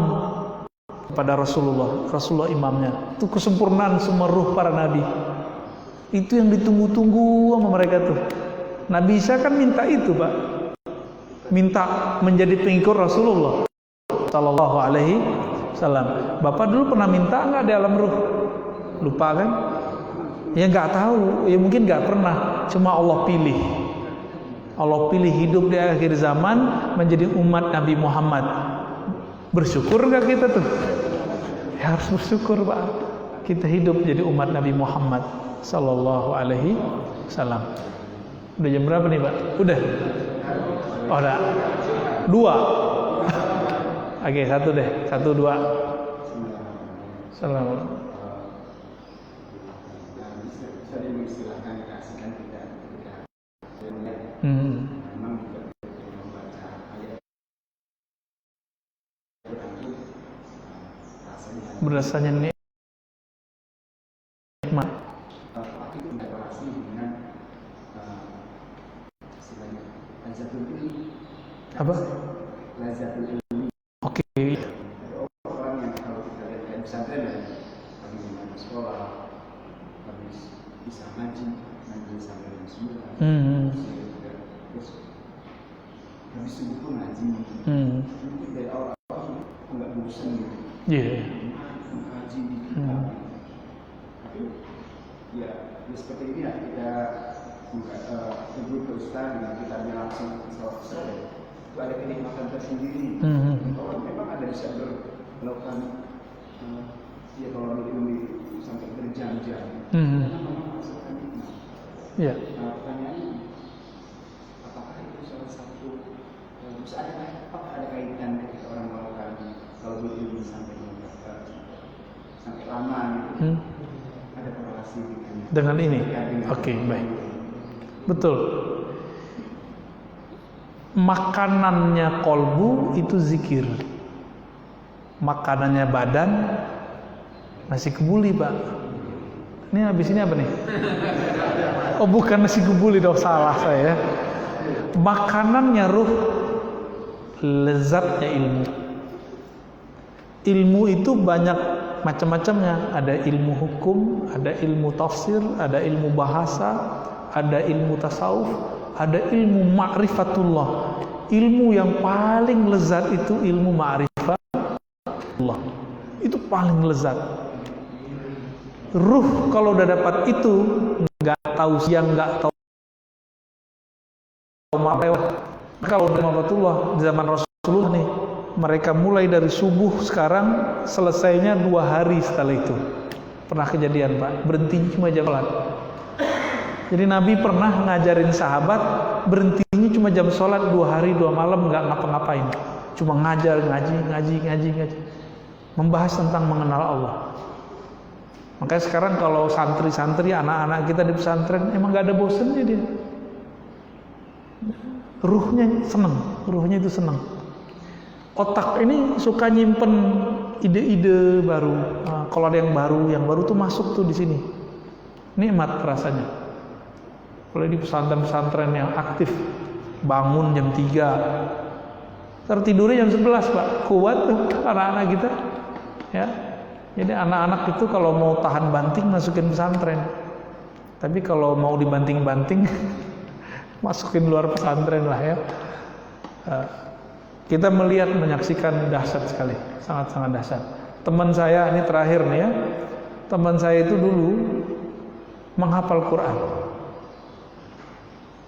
kepada Rasulullah imamnya. Itu kesempurnaan semua ruh para nabi. Itu yang ditunggu-tunggu sama mereka tuh. Nabi Isa kan minta itu, Pak. Minta menjadi pengikut Rasulullah sallallahu alaihi wasallam. Bapak dulu pernah minta enggak di alam ruh? Lupa kan? Ya enggak tahu, ya mungkin enggak pernah. Cuma Allah pilih. Allah pilih hidup di akhir zaman menjadi umat Nabi Muhammad. Bersyukur enggak kita tuh? Ya harus bersyukur, Pak. Kita hidup jadi umat Nabi Muhammad sallallahu alaihi wasallam. Udah jam berapa nih, Pak? Udah. Oh, udah. 2. Oke, 1 deh. 1 2. Assalamualaikum. Berasanya nikmat. Apa? Oke. Orang yang kalau kita lihat kayak pesantren ya, habis di sekolah, habis bisa ngaji sampai jam 9. Terus habis subuh pun ngaji. Mungkin dari awal nggak bosan gitu. Iya. Ngaji. Tapi ya seperti ini ya kita ibu ke Ustaz dengan kita langsung selesai. Itu ada kenikmatan tersendiri. Orang memang ada bisa melakukan ya kalau ilmu sampai berjam-jam. Karena memang merasakan nikmat. Iya. Pertanyaannya, apakah itu salah satu apakah ada kaitan ketika orang melakukan kalau berilmu sampai lama gitu? Ada korelasi dengan ini? Oke, baik. Betul. Makanannya kolbu itu zikir. Makanannya badan nasi kebuli, Pak. Ini habis ini apa nih? Oh, bukan nasi kebuli dong, salah saya. Makanannya ruh, lezatnya ilmu. Ilmu itu banyak macam-macamnya. Ada ilmu hukum, ada ilmu tafsir, ada ilmu bahasa, ada ilmu tasawuf, ada ilmu ma'rifatullah. Ilmu yang paling lezat itu ilmu ma'rifatullah. Itu paling lezat. Ruh kalau udah dapat itu nggak tahu siang, nggak tahu malam lewat. Kalau udah ma'rifatullah di zaman Rasulullah nih, mereka mulai dari subuh sekarang, selesainya 2 hari setelah itu. Pernah kejadian Pak, berhentinya cuma jam sholat. Jadi Nabi pernah ngajarin sahabat, berhentinya cuma jam sholat 2 hari 2 malam, nggak ngapa-ngapain, cuma ngajar, ngaji, membahas tentang mengenal Allah. Makanya sekarang kalau santri-santri, anak-anak kita di pesantren, emang nggak ada bosennya dia. Ruhnya seneng, ruhnya itu seneng. Otak ini suka nyimpen ide-ide baru. Nah, kalau ada yang baru tuh masuk tuh di sini. Nikmat rasanya. Kalau di pesantren-pesantren yang aktif, bangun jam 3, tertidurnya jam 11 Pak. Kuat tuh anak-anak kita. Ya. Jadi anak-anak itu kalau mau tahan banting masukin pesantren. Tapi kalau mau dibanting-banting masukin luar pesantren lah ya. Kita melihat, menyaksikan dahsyat sekali, sangat-sangat dahsyat. Teman saya ini terakhir nih ya, teman saya itu dulu menghafal Quran.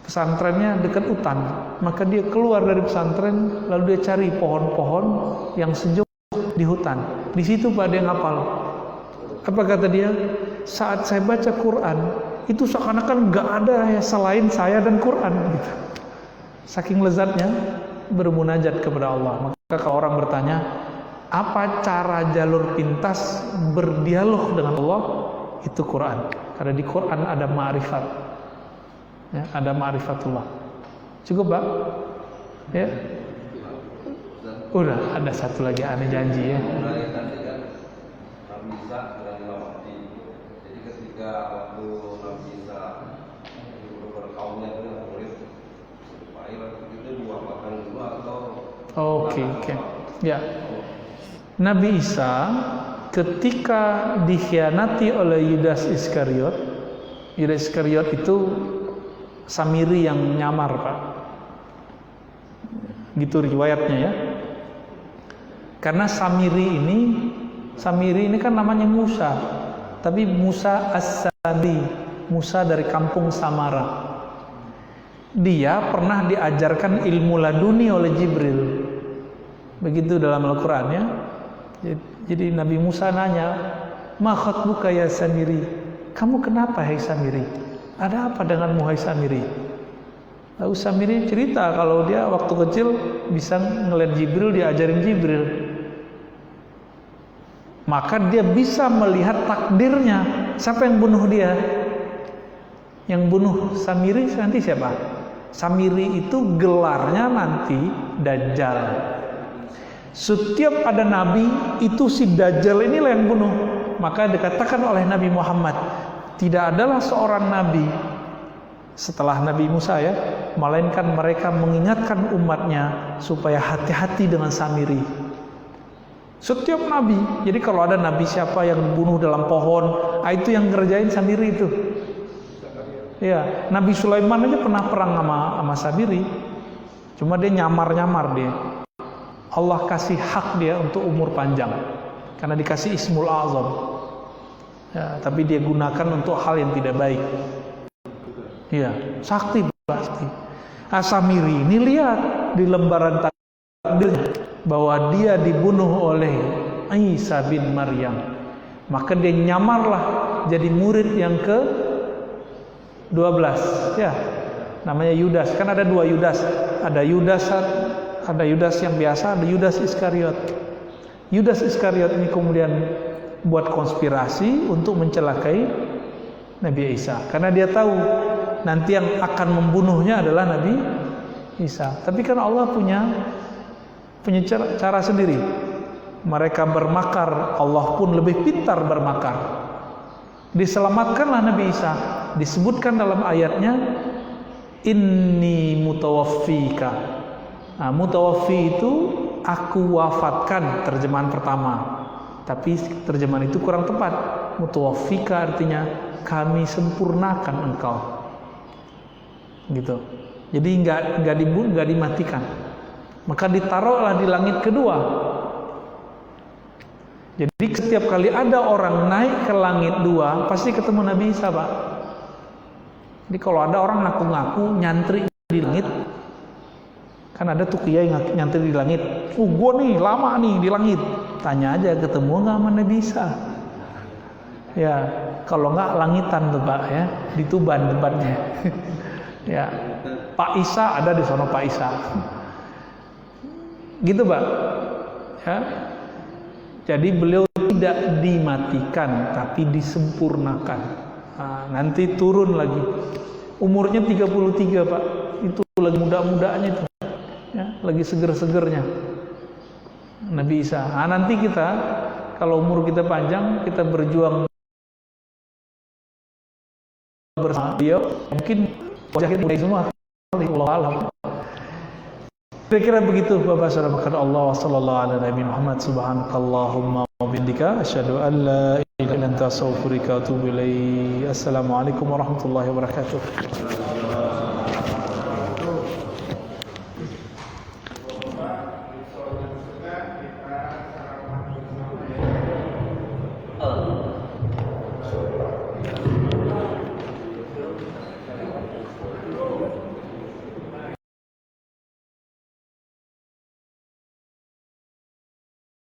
Pesantrennya dekat hutan, maka dia keluar dari pesantren lalu dia cari pohon-pohon yang sejuk di hutan. Di situ Pak dia ngapal. Apa kata dia? Saat saya baca Quran, itu seakan-akan gak ada ya selain saya dan Quran gitu. Saking lezatnya bermunajat kepada Allah. Maka kalau orang bertanya, apa cara jalur pintas berdialog dengan Allah? Itu Quran. Karena di Quran ada ma'rifat. Ya, ada ma'rifatullah. Cukup Pak? Ya. Udah, ada satu lagi aneh janji ya. Jadi ketika waktu Nabi Isa berkaumnya itu murid, supaya itu diwafatkan dulu atau? Oke. Ya. Nabi Isa ketika dikhianati oleh Yudas Iskariot. Yudas Iskariot itu Samiri yang nyamar Pak. Gitu riwayatnya ya. Karena Samiri ini kan namanya Musa, tapi Musa As-Samiri, Musa dari kampung Samara. Dia pernah diajarkan ilmu laduni oleh Jibril. Begitu dalam Al-Quran ya. Jadi Nabi Musa nanya, "Ma khatbuka ya Samiri?" Kamu kenapa hai Samiri? Ada apa denganmu hai Samiri? Lalu Samiri cerita kalau dia waktu kecil bisa ngeliat Jibril, diajarin Jibril. Maka dia bisa melihat takdirnya. Siapa yang bunuh dia? Yang bunuh Samiri nanti siapa? Samiri itu gelarnya nanti Dajjal. Setiap ada nabi itu si Dajjal inilah yang bunuh. Maka dikatakan oleh Nabi Muhammad, tidak adalah seorang nabi setelah Nabi Musa ya, melainkan mereka mengingatkan umatnya supaya hati-hati dengan Samiri. Setiap nabi. Jadi kalau ada nabi siapa yang dibunuh dalam pohon, itu yang ngerjain Samiri itu. Ya, Nabi Sulaiman aja pernah perang sama Samiri. Cuma dia nyamar-nyamar dia. Allah kasih hak dia untuk umur panjang karena dikasih Ismul Azam. Ya, tapi dia gunakan untuk hal yang tidak baik. Iya, sakti pasti. Samiri ini lihat di lembaran takdirnya bahwa dia dibunuh oleh Isa bin Maryam. Maka dia nyamarlah jadi murid yang ke-12 ya. Namanya Yudas. Kan ada 2 Yudas. Ada Yudas yang biasa, ada Yudas Iskariot. Yudas Iskariot ini kemudian buat konspirasi untuk mencelakai Nabi Isa. Karena dia tahu nanti yang akan membunuhnya adalah Nabi Isa. Tapi kan Allah punya cara sendiri. Mereka bermakar, Allah pun lebih pintar bermakar. Diselamatkanlah Nabi Isa. Disebutkan dalam ayatnya, Inni mutawaffika. Nah, mutawaffi itu aku wafatkan, terjemahan pertama. Tapi terjemahan itu kurang tepat. Mutawaffika artinya kami sempurnakan engkau. Gitu. Jadi enggak dimatikan. Maka ditaruhlah di langit kedua. Jadi setiap kali ada orang naik ke langit 2, pasti ketemu Nabi Isa, Pak. Jadi kalau ada orang ngaku-ngaku nyantri di langit, Kan ada tuh kiai nyantir di langit. Gue nih lama nih di langit. Tanya aja ketemu nggak sama Nabi Isa. Ya, kalau nggak langitan tuh Pak ya, di Tuban tempatnya. Ya, Pak Isa ada di sana Pak Isa. Gitu Pak. Ya. Jadi beliau tidak dimatikan tapi disempurnakan. Nah, nanti turun lagi. Umurnya 33 Pak. Itu lagi muda-mudanya itu. Ya, lagi seger-segernya Nabi Isa. Nah, nanti kita kalau umur kita panjang, kita berjuang bersama beliau, mungkin wajahnya mulai semua. Allah alam. Kira-kira begitu Bapak Saudara berkat Allah. Wassallallahu ala Nabi Muhammad. Subhanakallahumma wa bihamdika asyhadu an la ilaha illa anta astaghfiruka wa atubu ilaik. Assalamualaikum warahmatullahi wabarakatuh.